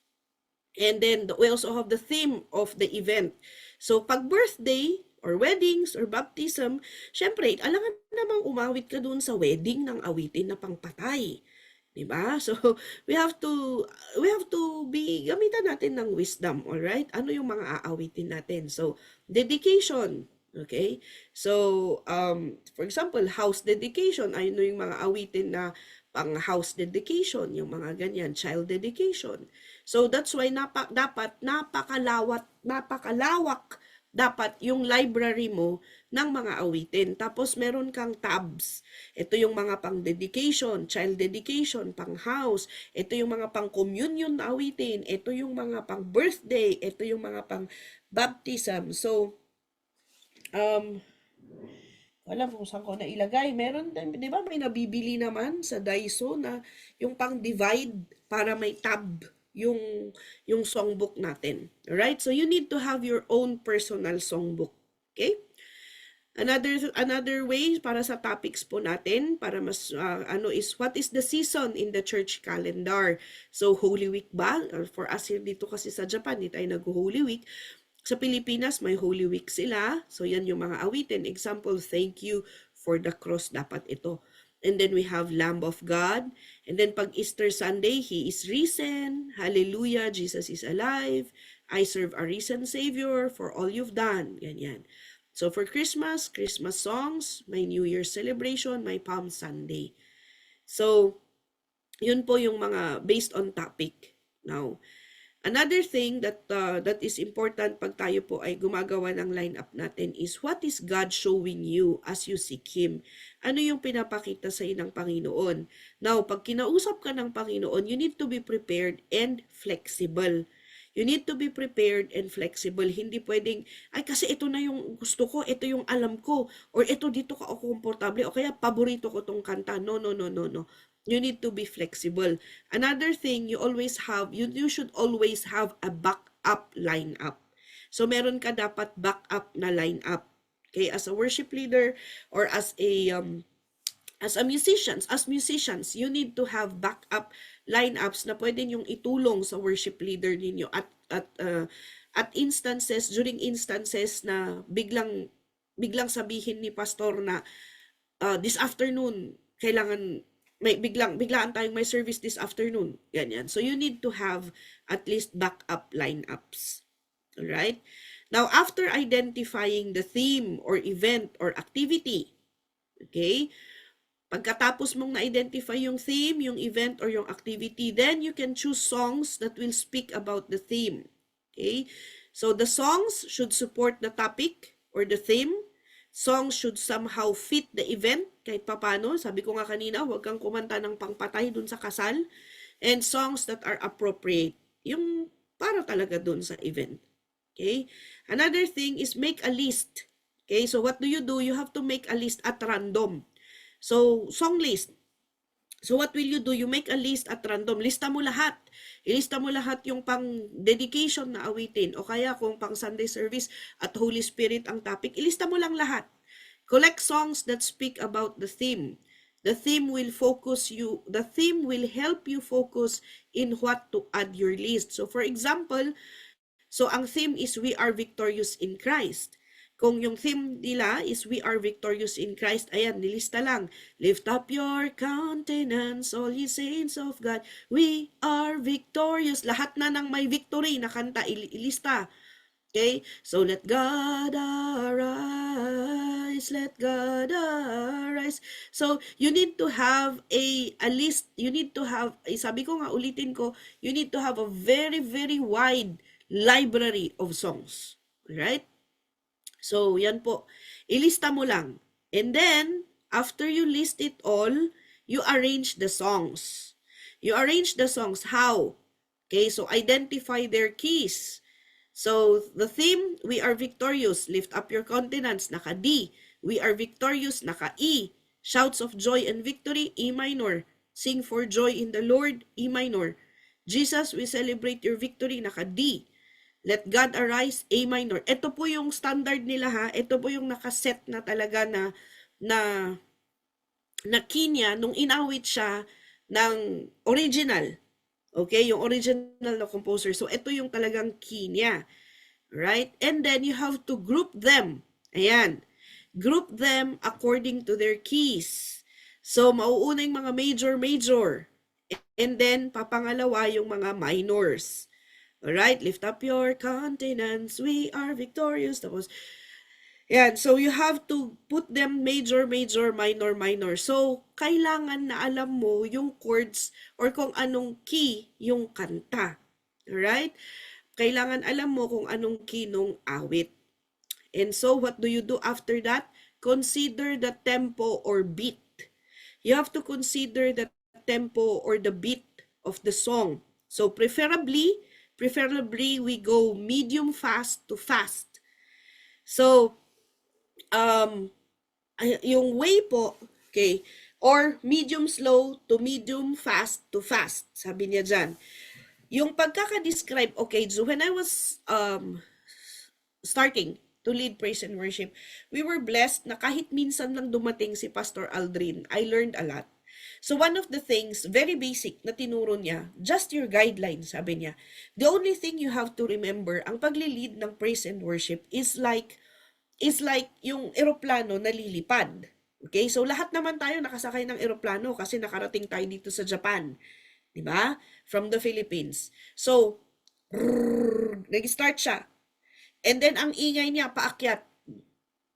And then we also have the theme of the event. So pag birthday or weddings or baptism, syempre, alangan namang umawit ka dun sa wedding ng awitin na pangpatay. Diba? So, we have to gamitan natin ng wisdom, all right? Ano yung mga aawitin natin? So, dedication, okay? So, for example, house dedication, ano yung mga awitin na pang house dedication, yung mga ganyan, child dedication. So, that's why dapat napakalawak dapat yung library mo ng mga awitin. Tapos meron kang tabs. Ito yung mga pang dedication, child dedication, pang house. Ito yung mga pang communion na awitin. Ito yung mga pang birthday. Ito yung mga pang baptism. So, alam kung saan ko na ilagay. Meron, di ba may nabibili naman sa Daiso na yung pang divide para may tab yung songbook natin. Alright? So, you need to have your own personal songbook. Okay? Another way para sa topics po natin, para mas, is what is the season in the church calendar? So, Holy Week ba? Or for us here dito kasi sa Japan, hindi tayo nag-Holy Week. Sa Pilipinas, may Holy Week sila. So, yan yung mga awitin. Example, thank you for the cross. Dapat ito. And then we have Lamb of God. And then pag Easter Sunday, He is risen. Hallelujah, Jesus is alive. I serve a risen Savior for all you've done. Ganyan. So for Christmas, Christmas songs, may New Year's celebration, may Palm Sunday. So, yun po yung mga based on topic. Now, another thing that is important pag tayo po ay gumagawa ng lineup natin is what is God showing you as you seek Him? Ano yung pinapakita sa ng Panginoon? Now, pag kinausap ka ng Panginoon, you need to be prepared and flexible. You need to be prepared and flexible. Hindi pwedeng, ay kasi ito na yung gusto ko, ito yung alam ko, or ito dito ka ako komportable, o kaya paborito ko tong kanta. No. You need to be flexible. Another thing, you should always have a backup lineup. So meron ka dapat backup na lineup. Okay, as a worship leader or as musicians, you need to have backup lineups na pwede yung itulong sa worship leader ninyo at during instances na biglang sabihin ni pastor na this afternoon kailangan biglaan tayong may service this afternoon. Ganyan. So you need to have at least backup lineups. All right? Now, after identifying the theme or event or activity, okay? Pagkatapos mong na-identify yung theme, yung event, or yung activity, then you can choose songs that will speak about the theme. Okay? So the songs should support the topic or the theme. Songs should somehow fit the event, kahit papano. Sabi ko nga kanina, huwag kang kumanta ng pangpatay dun sa kasal. And songs that are appropriate. Yung para talaga dun sa event. Okay? Another thing is make a list. Okay? So what do? You have to make a list at random. So, song list. So, what will you do? You make a list at random. Lista mo lahat. Ilista mo lahat yung pang dedication na awitin. O kaya kung pang Sunday service at Holy Spirit ang topic, ilista mo lang lahat. Collect songs that speak about the theme. The theme will help you focus in what to add your list. So, for example, ang theme is We Are Victorious in Christ. Kung yung theme nila is We Are Victorious in Christ, ayan, nilista lang. Lift up your countenance, all ye saints of God. We are victorious. Lahat na ng may victory na kanta, ilista. Okay? So, let God arise, let God arise. So, you need to have a list. You need to have, sabi ko nga, ulitin ko, you need to have a very, very wide library of songs. Alright? So, yan po. Ilista mo lang. And then, after you list it all, you arrange the songs. You arrange the songs. How? Okay, so identify their keys. So, the theme, we are victorious. Lift up your countenance, naka D. We are victorious, naka E. Shouts of joy and victory, E minor. Sing for joy in the Lord, E minor. Jesus, we celebrate your victory, naka D. Let God arise, A minor. Ito po yung standard nila ha. Ito po yung nakaset na talaga na key niya nung inawit siya ng original. Okay, yung original na composer. So, ito yung talagang key niya. Right? And then, you have to group them. Ayan. Group them according to their keys. So, mauuna yung mga major. And then, papangalawa yung mga minors. Alright? Lift up your countenance. We are victorious. Tapos, yan. So, you have to put them major, minor. So, kailangan na alam mo yung chords or kung anong key yung kanta. Alright? Kailangan alam mo kung anong key nung awit. And so, what do you do after that? Consider the tempo or beat. You have to consider the tempo or the beat of the song. So, preferably, we go medium fast to fast. So, yung way po, okay, or medium slow to medium fast to fast, sabi niya dyan. Yung pagkaka-describe, okay, so when I was starting to lead praise and worship, we were blessed na kahit minsan lang dumating si Pastor Aldrin, I learned a lot. So one of the things, very basic na tinuro niya, just your guideline, sabi niya. The only thing you have to remember, ang pagli-lead ng praise and worship is like yung eroplano na lilipad. Okay? So, lahat naman tayo nakasakay ng eroplano kasi nakarating tayo dito sa Japan. Diba? From the Philippines. So, nag-start siya. And then, ang ingay niya, paakyat.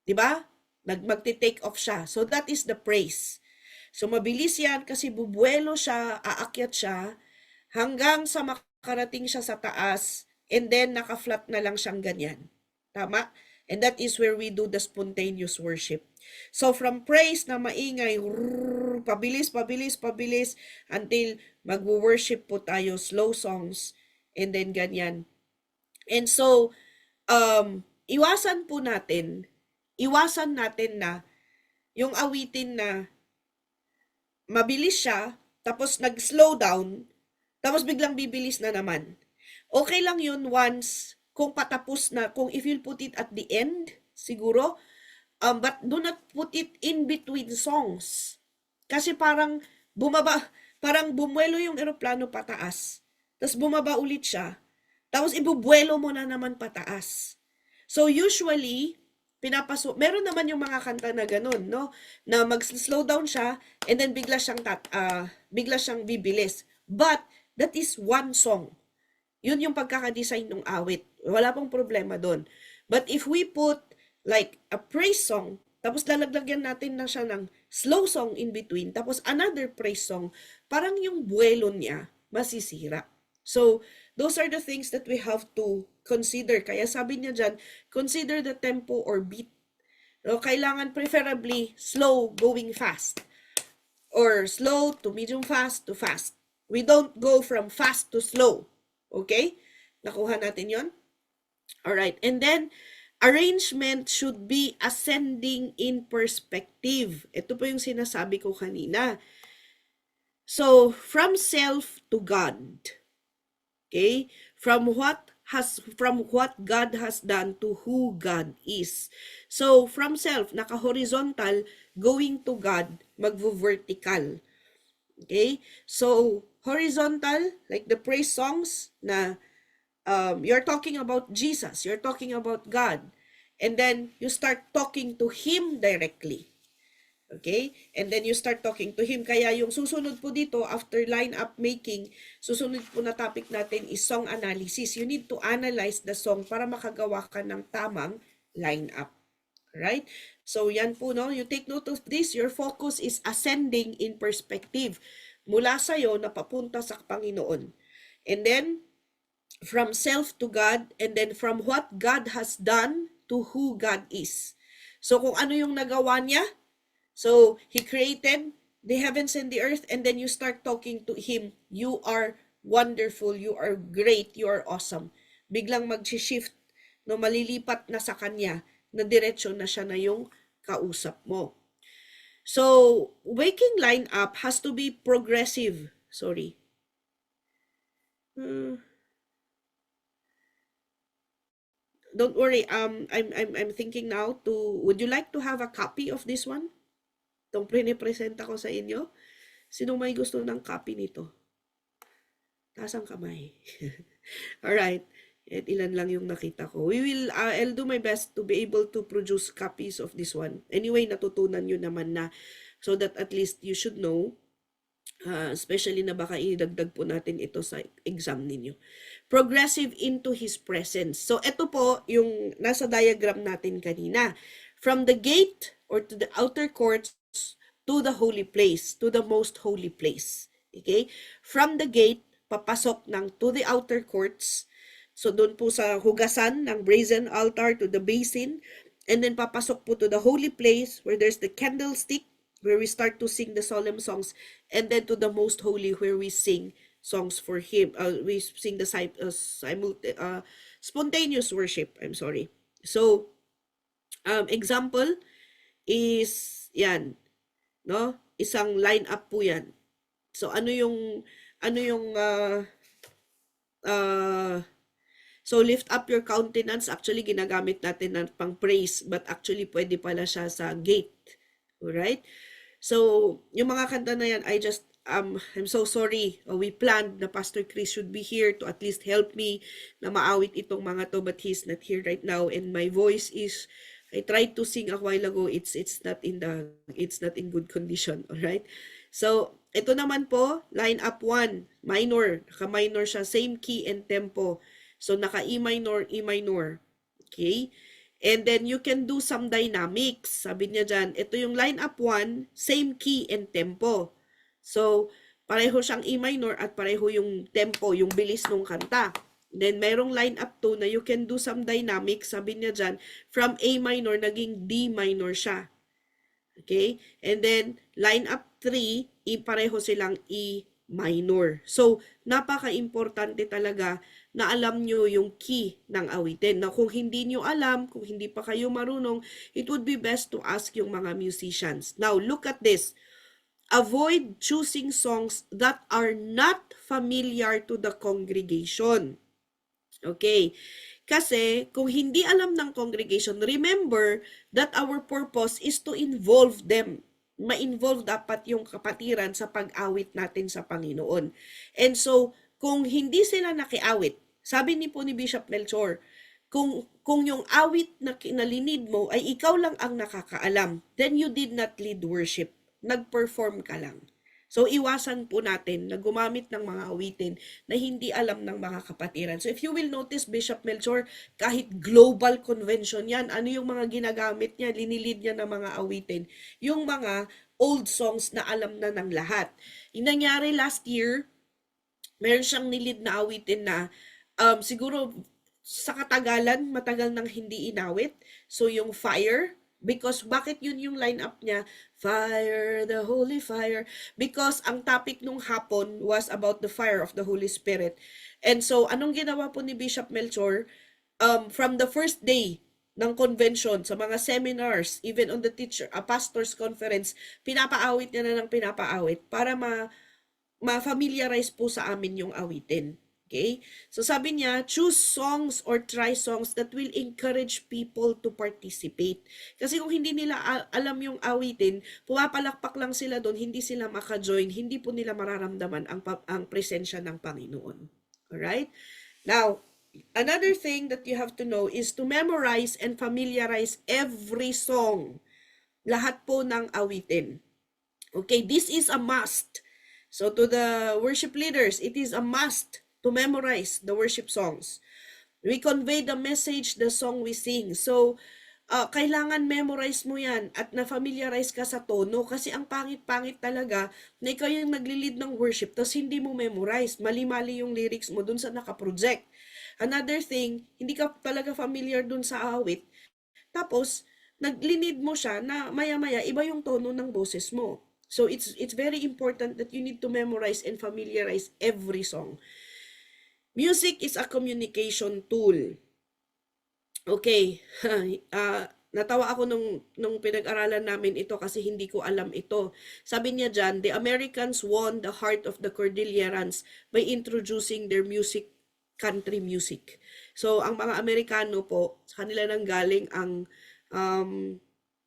Diba? Magti-take off siya. So, that is the praise. So, mabilis yan kasi bubuelo siya, aakyat siya, hanggang sa makarating siya sa taas, and then naka-flat na lang siyang ganyan. Tama? And that is where we do the spontaneous worship. So from praise na maingay, pabilis, until mag-worship po tayo, slow songs, and then ganyan. And so, iwasan natin na yung awitin na mabilis siya, tapos nag-slow down, tapos biglang bibilis na naman. Okay lang yun once, kung patapos na, kung if you'll put it at the end, siguro, but do not put it in between songs. Kasi parang bumuelo yung eroplano pataas, tapos bumaba ulit siya, tapos ibubuelo mo na naman pataas. So usually, meron naman yung mga kanta na ganun, no? Na mag-slow down siya, and then bigla siyang bibilis. But, that is one song. Yun yung pagkakadesign ng awit. Wala pong problema doon. But if we put like a praise song, tapos lalagyan natin na siya ng slow song in between, tapos another praise song, parang yung buwelo niya masisira. So, those are the things that we have to consider. Kaya sabi niya dyan, consider the tempo or beat. So, kailangan preferably slow going fast. Or slow to medium fast to fast. We don't go from fast to slow. Okay? Nakuha natin yon. Alright. And then, arrangement should be ascending in perspective. Ito po yung sinasabi ko kanina. So, from self to God. Okay? From what God has done to who God is. So, from self, naka-horizontal, going to God, magvo-vertical. Okay? So, horizontal, like the praise songs na you're talking about Jesus, you're talking about God, and then you start talking to Him directly. Okay? And then you start talking to Him. Kaya yung susunod po dito, after line-up making, susunod po na topic natin is song analysis. You need to analyze the song para makagawa ka ng tamang line-up. Right? So, yan po, no? You take note of this. Your focus is ascending in perspective. Mula sa'yo na papunta sa Panginoon. And then, from self to God, and then from what God has done to who God is. So kung ano yung nagawa niya, so He created the heavens and the earth, and then you start talking to Him, you are wonderful, you are great, you are awesome. Biglang mag-shift, no, malilipat na sa Kanya, na diretsyo na siya na yung kausap mo. So, waking lineup has to be progressive. Sorry. Don't worry. I'm thinking now to. Would you like to have a copy of this one? Itong pinipresenta ko sa inyo. Sino may gusto ng copy nito? Taas ang kamay. Alright. At ilan lang yung nakita ko. I'll do my best to be able to produce copies of this one. Anyway, natutunan nyo naman na, so that at least you should know, especially na baka idagdag po natin ito sa exam ninyo. Progressive into His presence. So, ito po yung nasa diagram natin kanina. From the gate or to the outer courts to the holy place, to the most holy place. Okay? From the gate, papasok ng to the outer courts. So, doon po sa hugasan ng brazen altar to the basin. And then, papasok po to the holy place where there's the candlestick, where we start to sing the solemn songs. And then to the most holy where we sing songs for Him. We sing the spontaneous worship. I'm sorry. So, example is, yan. No? Isang line up po yan. So, so, lift up your countenance, actually, ginagamit natin ng pang praise, but actually, pwede pala siya sa gate. Alright? So, yung mga kanta na yan, I'm so sorry. We planned na Pastor Chris should be here to at least help me na maawit itong mga to, but he's not here right now, and my voice is, I tried to sing a while ago, it's not in good condition, alright? So, ito naman po, line up 1, minor, naka-minor siya, same key and tempo. So, naka-E minor, E minor. Okay? And then, you can do some dynamics. Sabi niya dyan, ito yung line up 1, same key and tempo. So, pareho siyang E minor at pareho yung tempo, yung bilis ng kanta. Then, merong line up 2 na you can do some dynamics. Sabi niya dyan, from A minor, naging D minor siya. Okay? And then, line up 3, pareho silang E minor. So, napaka-importante talaga na alam nyo yung key ng awitin. Na kung hindi nyo alam, kung hindi pa kayo marunong, it would be best to ask yung mga musicians. Now, look at this. Avoid choosing songs that are not familiar to the congregation. Okay? Kasi, kung hindi alam ng congregation, remember that our purpose is to involve them. Ma-involve dapat yung kapatiran sa pag-awit natin sa Panginoon. And so, kung hindi sila nakiawit, sabi ni Bishop Melchor, kung yung awit na kinalinid mo ay ikaw lang ang nakakaalam, then you did not lead worship. Nag-perform ka lang. So, iwasan po natin na gumamit ng mga awitin na hindi alam ng mga kapatiran. So, if you will notice, Bishop Melchor, kahit global convention yan, ano yung mga ginagamit niya, linilid niya ng mga awitin? Yung mga old songs na alam na ng lahat. Yung nangyari last year, meron siyang nilid na awitin na siguro sa katagalan, matagal nang hindi inawit. So, yung Fire, because bakit yun yung lineup niya? Fire, the Holy Fire. Because ang topic nung hapon was about the fire of the Holy Spirit. And so, anong ginawa po ni Bishop Melchor? From the first day ng convention, sa mga seminars, even on the pastor's conference, pinapaawit niya na ng pinapaawit para ma-familiarize po sa amin yung awitin. Okay? So sabi niya, choose songs or try songs that will encourage people to participate. Kasi kung hindi nila alam yung awitin, pumapalakpak lang sila doon, hindi sila maka-join, hindi po nila mararamdaman ang presensya ng Panginoon. Alright? Now, another thing that you have to know is to memorize and familiarize every song. Lahat po ng awitin. Okay, this is a must. So to the worship leaders, it is a must to memorize the worship songs. We convey the message, the song we sing. So, kailangan memorize mo yan at na-familiarize ka sa tono kasi ang pangit-pangit talaga na ikaw yung nagli-lead ng worship tapos hindi mo memorize. Mali-mali yung lyrics mo dun sa nakaproject. Another thing, hindi ka talaga familiar dun sa awit. Tapos, naglinid mo siya na maya-maya iba yung tono ng boses mo. So, it's very important that you need to memorize and familiarize every song. Music is a communication tool. Okay. Natawa ako nung pinag-aralan namin ito kasi hindi ko alam ito. Sabi niya dyan, the Americans won the heart of the Cordillerans by introducing their music, country music. So, ang mga Amerikano po, sa kanila nang galing ang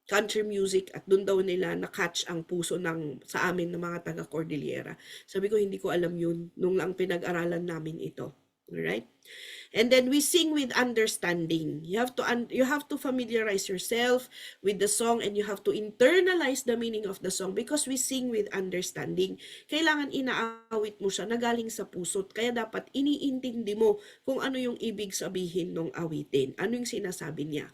country music at doon daw nila na-catch ang puso sa amin ng mga taga-Cordillera. Sabi ko, hindi ko alam yun nung lang pinag-aralan namin ito. Alright? And then we sing with understanding. You have to familiarize yourself with the song and you have to internalize the meaning of the song because we sing with understanding. Kailangan inaawit mo siya na galing sa puso. Kaya dapat iniintindi mo kung ano yung ibig sabihin ng awitin. Ano yung sinasabi niya.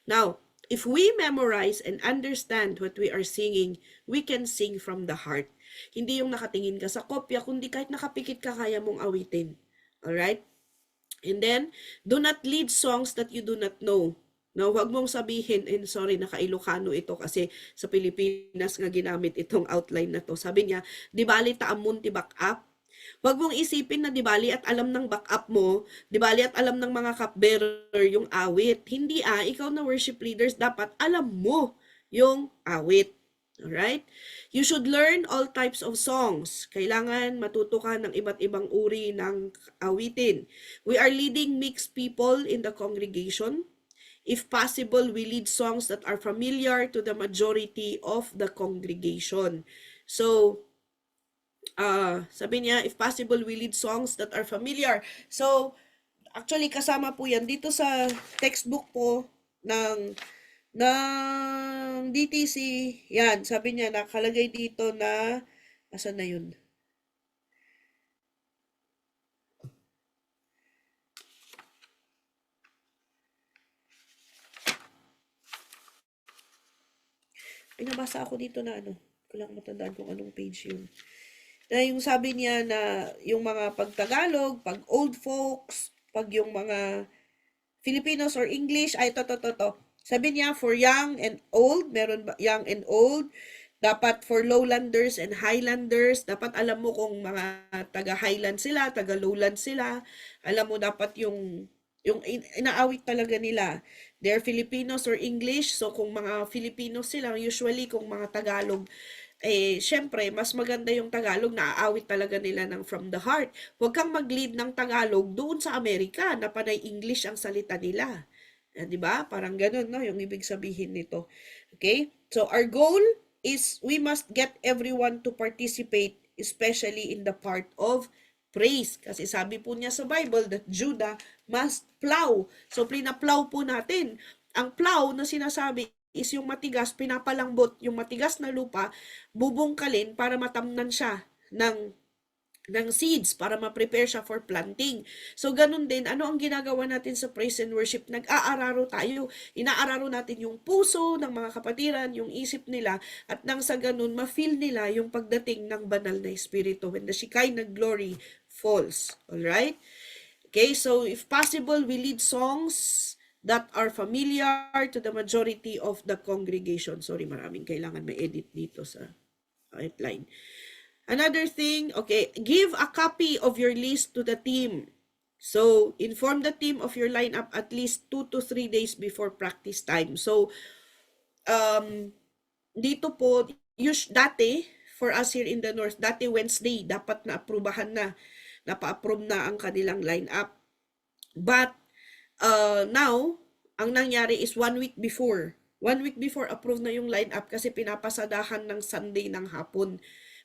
Now, if we memorize and understand what we are singing, we can sing from the heart. Hindi yung nakatingin ka sa kopya, kundi kahit nakapikit ka, kaya mong awitin. Alright? And then, do not lead songs that you do not know. Now, huwag mong sabihin, and sorry, naka-Ilocano ito kasi sa Pilipinas nga ginamit itong outline na to. Sabi niya, di bali taamun ti backup. Huwag mong isipin na di bali at alam ng backup mo, di bali at alam ng mga cupbearer yung awit. Hindi ikaw na worship leaders, dapat alam mo yung awit. Alright? You should learn all types of songs. Kailangan matuto ka ng iba't ibang uri ng awitin. We are leading mixed people in the congregation. If possible, we lead songs that are familiar to the majority of the congregation. So, sabi niya, if possible, we lead songs that are familiar. So, actually, kasama po yan dito sa textbook po ng DTC. Yan, sabi niya, nakalagay dito na, asan na yun? Ay, nabasa ako dito na ano. Kailangan matandaan kung anong page yun. Na yung sabi niya na yung mga pag-Tagalog, pag old folks, pag yung mga Filipinos or English, ay to. Sabi niya, for young and old, meron ba young and old, dapat for lowlanders and highlanders, dapat alam mo kung mga taga-highland sila, taga-lowland sila, alam mo dapat yung inaawit talaga nila. They're Filipinos or English, so kung mga Filipinos sila, usually kung mga Tagalog, syempre, mas maganda yung Tagalog, naaawit talaga nila ng from the heart. Huwag kang mag-lead ng Tagalog doon sa Amerika, na panay English ang salita nila. Di ba? Parang ganun, no? Yung ibig sabihin nito. Okay? So, our goal is we must get everyone to participate, especially in the part of praise. Kasi sabi po niya sa Bible that Judah must plow. So, pinaplow po natin. Ang plow na sinasabi is yung matigas, pinapalambot yung matigas na lupa, bubungkalin para matamnan siya ng seeds para ma-prepare siya for planting. So, ganun din, ano ang ginagawa natin sa praise and worship? Nag-aararo tayo. Inaararo natin yung puso ng mga kapatiran, yung isip nila, at nang sa ganun, ma-feel nila yung pagdating ng banal na espiritu when the Shekinah glory falls. Alright? Okay, so if possible, we lead songs that are familiar to the majority of the congregation. Sorry, maraming kailangan ma-edit dito sa outline. Another thing, okay, give a copy of your list to the team. So, inform the team of your lineup at least 2 to 3 days before practice time. So, dito po, dati, for us here in the North, dati Wednesday, dapat na-aprubahan na, napa-approve na ang kanilang lineup. But, now, ang nangyari is 1 week before. 1 week before, approve na yung lineup kasi pinapasadahan ng Sunday ng hapon.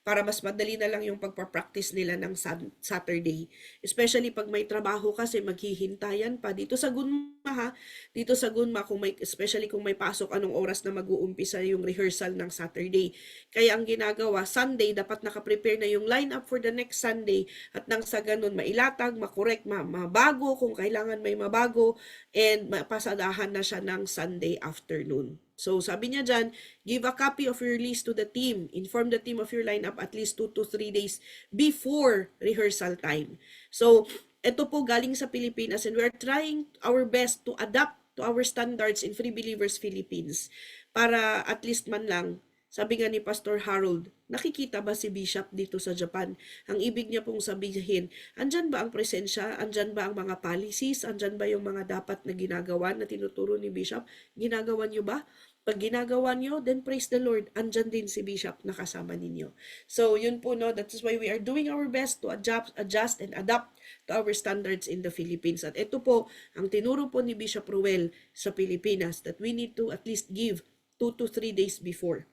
para mas madali na lang yung pagpa-practice nila ng Saturday. Especially pag may trabaho kasi maghihintayan pa. Dito sa Gunma ha, dito sa Gunma, especially kung may pasok, anong oras na mag-uumpisa yung rehearsal ng Saturday. Kaya ang ginagawa, Sunday, dapat nakaprepare na yung lineup for the next Sunday at nang sa ganun, mailatag, makorek, mabago kung kailangan may mabago, and mapasadahan na siya ng Sunday afternoon. So, sabi niya dyan, give a copy of your list to the team. Inform the team of your lineup at least 2 to 3 days before rehearsal time. So, ito po galing sa Pilipinas and we're trying our best to adapt to our standards in Free Believers Philippines para at least man lang, sabi nga ni Pastor Harold, nakikita ba si Bishop dito sa Japan? Ang ibig niya pong sabihin, andyan ba ang presensya? Andyan ba ang mga policies? Andyan ba yung mga dapat na ginagawa na tinuturo ni Bishop? Ginagawa niyo ba? Pag ginagawa niyo, then praise the Lord. Andyan din si Bishop na kasama ninyo. So, yun po, no? That is why we are doing our best to adjust and adapt to our standards in the Philippines. At ito po, ang tinuro po ni Bishop Ruel sa Pilipinas, that we need to at least give 2 to 3 days before.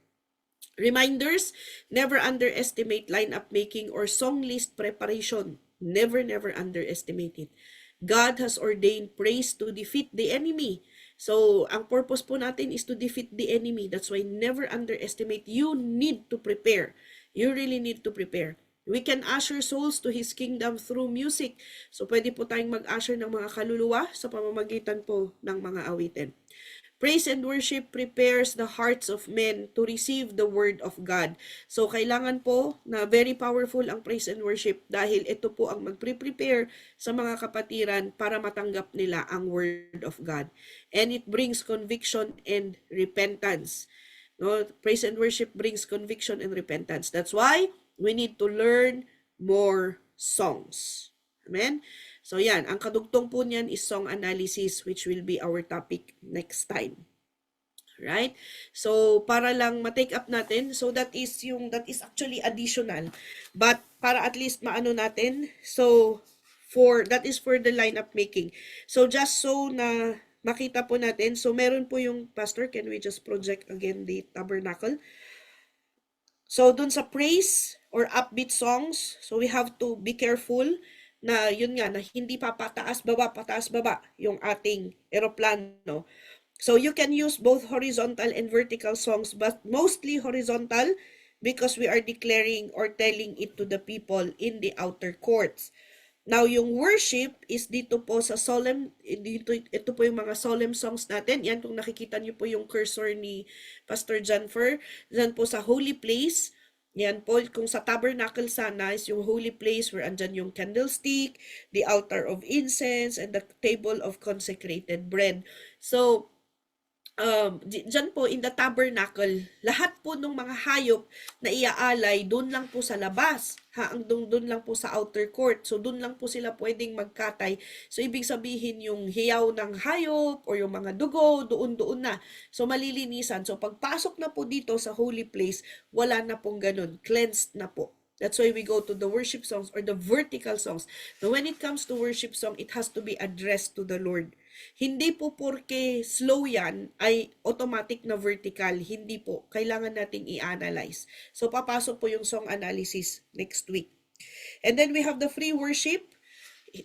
Reminders, never underestimate lineup making or song list preparation. Never underestimate it. God has ordained praise to defeat the enemy. So, ang purpose po natin is to defeat the enemy. That's why never underestimate. You need to prepare. You really need to prepare. We can usher souls to His kingdom through music. So, pwede po tayong mag-usher ng mga kaluluwa sa pamamagitan po ng mga awitin. Praise and worship prepares the hearts of men to receive the word of God. So, kailangan po na very powerful ang praise and worship dahil ito po ang magpre-prepare sa mga kapatiran para matanggap nila ang word of God. And it brings conviction and repentance. No? Praise and worship brings conviction and repentance. That's why we need to learn more songs. Amen? So yan, ang kadugtong po niyan is song analysis, which will be our topic next time. Right? So para lang ma-take up natin, so that is actually additional. But para at least maano natin, so that is for the lineup making. So just so na makita po natin, so meron po yung pastor, can we just project again the tabernacle? So dun sa praise or upbeat songs, so we have to be careful na yun nga, na hindi pa pataas baba yung ating eroplano. So you can use both horizontal and vertical songs, but mostly horizontal because we are declaring or telling it to the people in the outer courts. Now, yung worship is dito po sa solemn, ito po yung mga solemn songs natin. Yan, kung nakikita niyo po yung cursor ni Pastor Janfer, dyan po sa holy place. Yan po, kung sa tabernacle sana is yung holy place where andyan yung candlestick, the altar of incense, and the table of consecrated bread. So, dyan po in the tabernacle, lahat po ng mga hayop na iaalay, doon lang po sa labas. Doon lang po sa outer court. So, doon lang po sila pwedeng magkatay. So, ibig sabihin yung hiyaw ng hayop or yung mga dugo, doon na. So, malilinisan. So, pagpasok na po dito sa holy place, wala na pong ganun. Cleansed na po. That's why we go to the worship songs or the vertical songs. Now, when it comes to worship song, it has to be addressed to the Lord. Hindi po porke slow yan ay automatic na vertical. Hindi po. Kailangan nating i-analyze. So, papasok po yung song analysis next week. And then we have the free worship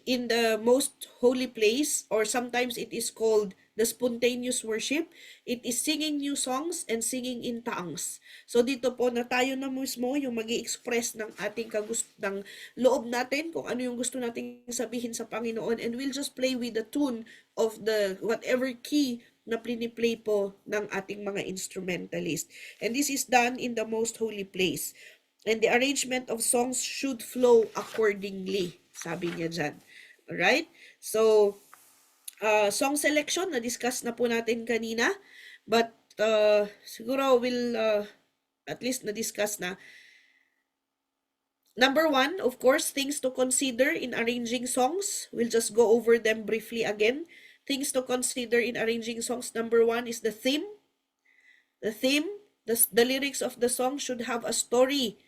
in the most holy place, or sometimes it is called the spontaneous worship. It is singing new songs and singing in tongues. So dito po na tayo na mismo yung magi-express ng ating ng loob natin, kung ano yung gusto nating sabihin sa Panginoon, and we'll just play with the tune of the whatever key na play po ng ating mga instrumentalist. And this is done in the most holy place. And the arrangement of songs should flow accordingly, sabi niya dyan. Alright? So, song selection, na-discuss na po natin kanina. But, siguro we'll, at least na-discuss na. Number 1, of course, things to consider in arranging songs. We'll just go over them briefly again. Things to consider in arranging songs. Number 1 is the theme. The theme, the lyrics of the song should have a story.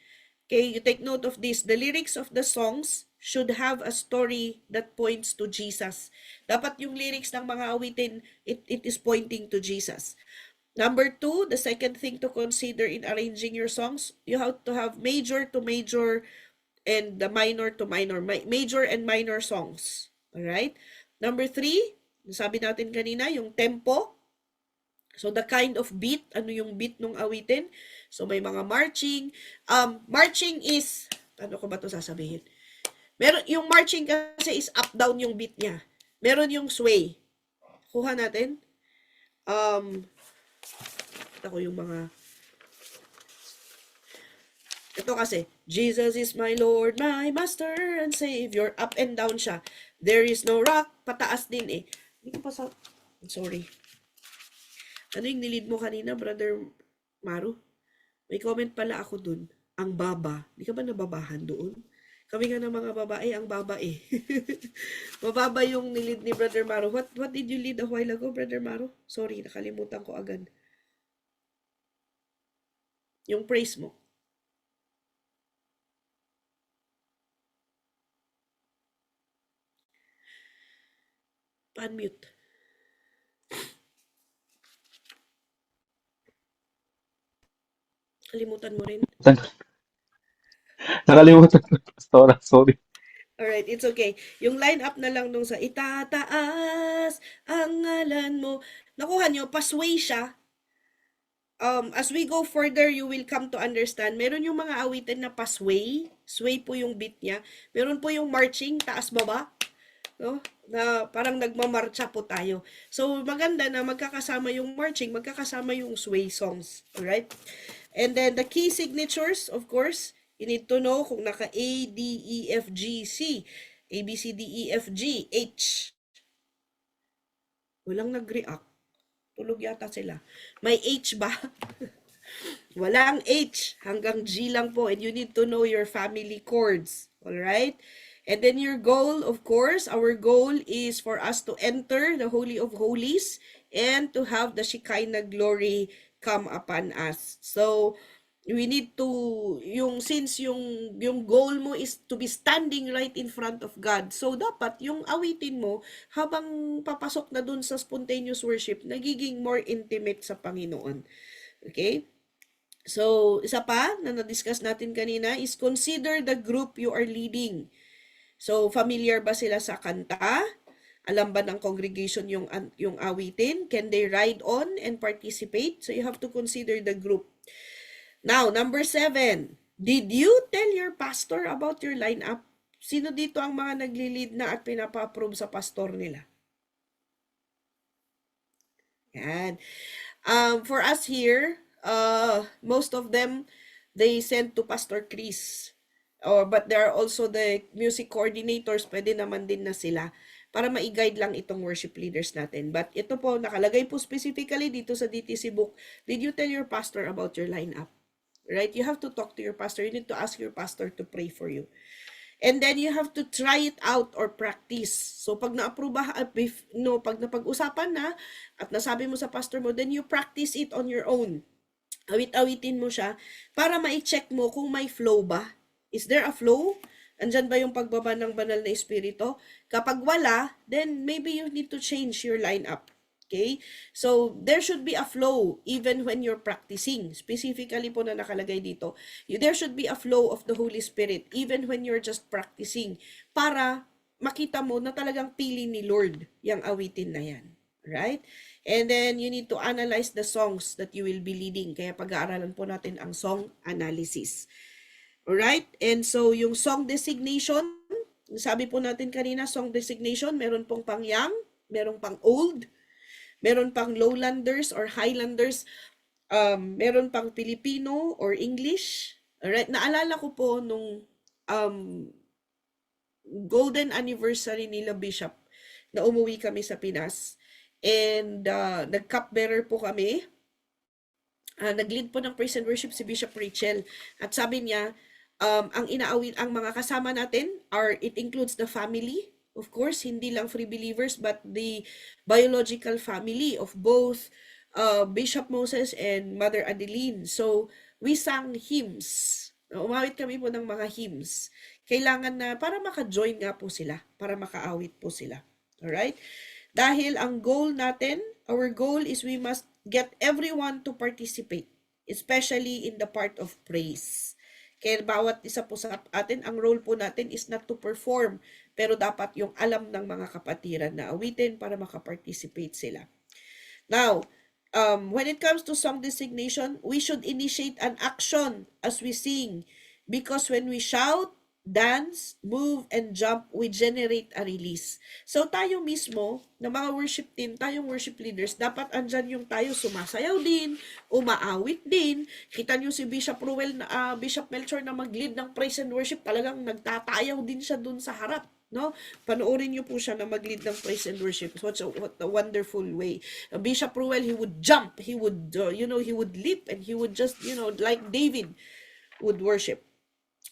Okay, you take note of this. The lyrics of the songs should have a story that points to Jesus. Dapat yung lyrics ng mga awitin, it is pointing to Jesus. Number two, the second thing to consider in arranging your songs, you have to have major to major and the minor to minor, major and minor songs. Alright? Number three, sabi natin kanina, yung tempo. So, the kind of beat, ano yung beat nung awitin. So, may mga marching. Marching is, ano ko ba to sasabihin? Meron, yung marching kasi is up-down yung beat niya. Meron yung sway. Kuha natin. Ako yung mga, ito kasi, Jesus is my Lord, my Master and Savior. Up and down siya. There is no rock. Pataas din eh. Hindi ko pa sa, sorry. Ano yung nilid mo kanina, Brother Maru? May comment pala ako dun. Ang baba. Di ka ba nababahan doon? Kami nga ng mga babae, ang baba eh. Mababa yung nilid ni Brother Maru. What did you lead a while ago, Brother Maru? Sorry, nakalimutan ko agad. Yung praise mo. Pa-unmute. Kalimutan mo rin. Nakalimutan ko, Pastora. Sorry. Alright, it's okay. Yung line up na lang nung sa itataas ang ngalan mo. Nakuha nyo, pasway siya. As we go further, you will come to understand. Meron yung mga awitin na pasway. Sway po yung beat niya. Meron po yung marching, taas-baba. No? Na parang nagmamarcha po tayo. So, maganda na magkakasama yung marching, magkakasama yung sway songs. Alright? And then, the key signatures, of course, you need to know kung naka A, D, E, F, G, C. A, B, C, D, E, F, G, H. Walang nag-react. Tulog yata sila. May H ba? Walang H. Hanggang G lang po. And you need to know your family chords. Alright? And then your goal, of course, our goal is for us to enter the Holy of Holies and to have the Shekinah glory come upon us. So, we need to, since yung goal mo is to be standing right in front of God. So, dapat yung awitin mo, habang papasok na dun sa spontaneous worship, nagiging more intimate sa Panginoon. Okay? So, isa pa na na-discuss natin kanina is consider the group you are leading. So, familiar ba sila sa kanta? Alam ba ng congregation yung awitin? Can they ride on and participate? So, you have to consider the group. Now, number 7. Did you tell your pastor about your lineup? Sino dito ang mga nagli-lead na at pinapa-approve sa pastor nila? Yan. For us here, most of them, they sent to Pastor Chris. But there are also the music coordinators, pwede naman din na sila para ma-guide lang itong worship leaders natin. But ito po, nakalagay po specifically dito sa DTC book, did you tell your pastor about your lineup? Right? You have to talk to your pastor. You need to ask your pastor to pray for you. And then you have to try it out or practice. So pag pag napag-usapan na at nasabi mo sa pastor mo, then you practice it on your own. Awit-awitin mo siya para ma-check mo kung may flow ba. Is there a flow? Andyan ba yung pagbaba ng banal na espiritu? Kapag wala, then maybe you need to change your lineup. Okay? So, there should be a flow even when you're practicing. Specifically po na nakalagay dito. There should be a flow of the Holy Spirit even when you're just practicing para makita mo na talagang pili ni Lord yung awitin na yan. Right? And then, you need to analyze the songs that you will be leading. Kaya pag-aaralan po natin ang song analysis. Alright? And so, yung song designation, sabi po natin kanina, song designation, meron pong pang young, meron pang old, meron pang lowlanders or highlanders, meron pang Filipino or English. Alright? Naalala ko po nung golden anniversary nila Bishop na umuwi kami sa Pinas. And nag-cupbearer po kami. Nag-lead po ng praise and worship si Bishop Rachel. At sabi niya, ang inaawit, ang mga kasama natin it includes the family. Of course, hindi lang free believers, but the biological family of both Bishop Moses and Mother Adeline. So, we sang hymns. Umawit kami po ng mga hymns. Kailangan na, para maka-join nga po sila, para maka-awit po sila. Alright? Dahil ang goal natin, our goal is we must get everyone to participate, especially in the part of praise. Kaya bawat isa po sa atin, ang role po natin is not to perform, pero dapat yung alam ng mga kapatiran na awitin para makaparticipate sila. Now, when it comes to song designation, we should initiate an action as we sing, because when we shout, dance, move, and jump, we generate a release. So tayo mismo, na mga worship team, tayong worship leaders, dapat andyan yung tayo sumasayaw din, umaawit din. Kita nyo si Bishop Ruel, Bishop Melchor na mag-lead ng praise and worship, talagang nagtatayaw din siya dun sa harap. No? Panoorin niyo po siya na mag-lead ng praise and worship. So what a wonderful way. Bishop Ruel, he would jump, he would, he would leap, and he would just, like David would worship.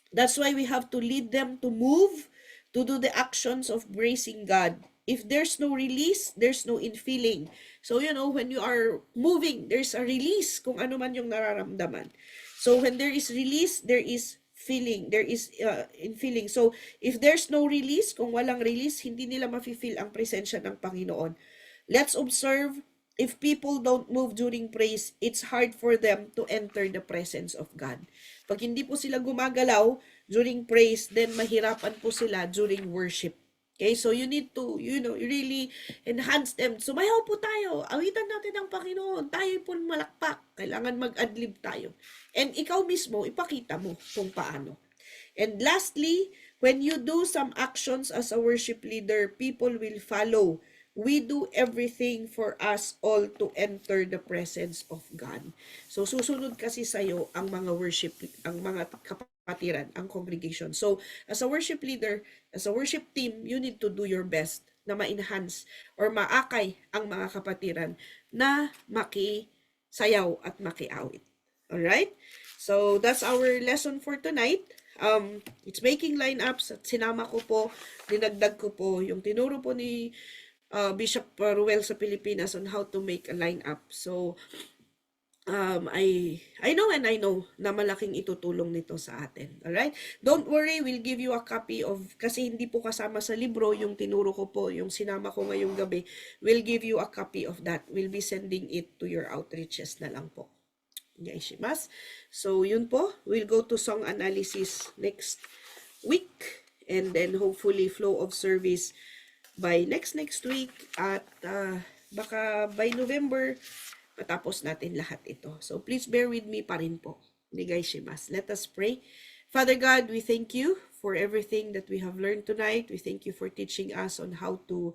That's why we have to lead them to move, to do the actions of praising God. If there's no release, there's no infilling. So, when you are moving, there's a release kung ano man yung nararamdaman. So, when there is release, there is feeling, there is infilling. So, if there's no release, kung walang release, hindi nila mafe-feel ang presensya ng Panginoon. Let's observe, if people don't move during praise, it's hard for them to enter the presence of God. Pag hindi po sila gumagalaw during praise, then mahirapan po sila during worship. Okay, so you need to, really enhance them. Sumayaw po tayo, awitan natin ang Panginoon, tayo po malakpak, kailangan mag-adlib tayo. And ikaw mismo, ipakita mo kung paano. And lastly, when you do some actions as a worship leader, people will follow. We do everything for us all to enter the presence of God. So, susunod kasi sa'yo ang mga worship, ang mga kapatiran, ang congregation. So, as a worship leader, as a worship team, you need to do your best na ma-enhance or maakay ang mga kapatiran na makisayaw at makiawit. Alright? So, that's our lesson for tonight. It's making lineups at sinama ko po, dinagdag ko po yung tinuro po ni Bishop Ruel sa Pilipinas on how to make a lineup. So, I know na malaking itutulong nito sa atin. Alright? Don't worry, we'll give you a copy of, kasi hindi po kasama sa libro yung tinuro ko po, yung sinama ko ngayong gabi. We'll give you a copy of that. We'll be sending it to your outreaches na lang po. Onegaishimasu. So, yun po. We'll go to song analysis next week. And then, hopefully, flow of service by next week, at baka by November matapos natin lahat ito. So please bear with me pa rin po. Onegaishimasu. Let us pray. Father God, we thank you for everything that we have learned tonight. We thank you for teaching us on how to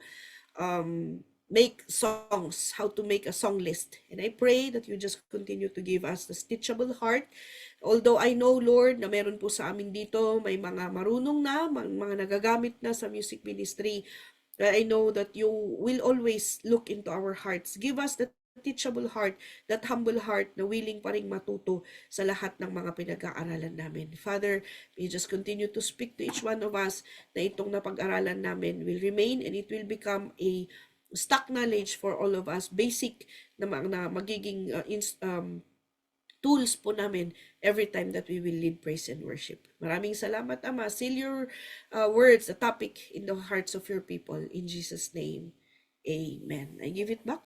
make songs, how to make a song list. And I pray that you just continue to give us the teachable heart. Although I know, Lord, na meron po sa amin dito, may mga marunong na, mga nagagamit na sa music ministry. I know that you will always look into our hearts. Give us that teachable heart, that humble heart na willing pa ring matuto sa lahat ng mga pinag-aaralan namin. Father, we just continue to speak to each one of us na itong napag-aralan namin will remain and it will become a stock knowledge for all of us, basic na magiging tools po namin every time that we will lead praise and worship. Maraming salamat, Ama. Seal your words, the topic in the hearts of your people. In Jesus' name, amen. I give it back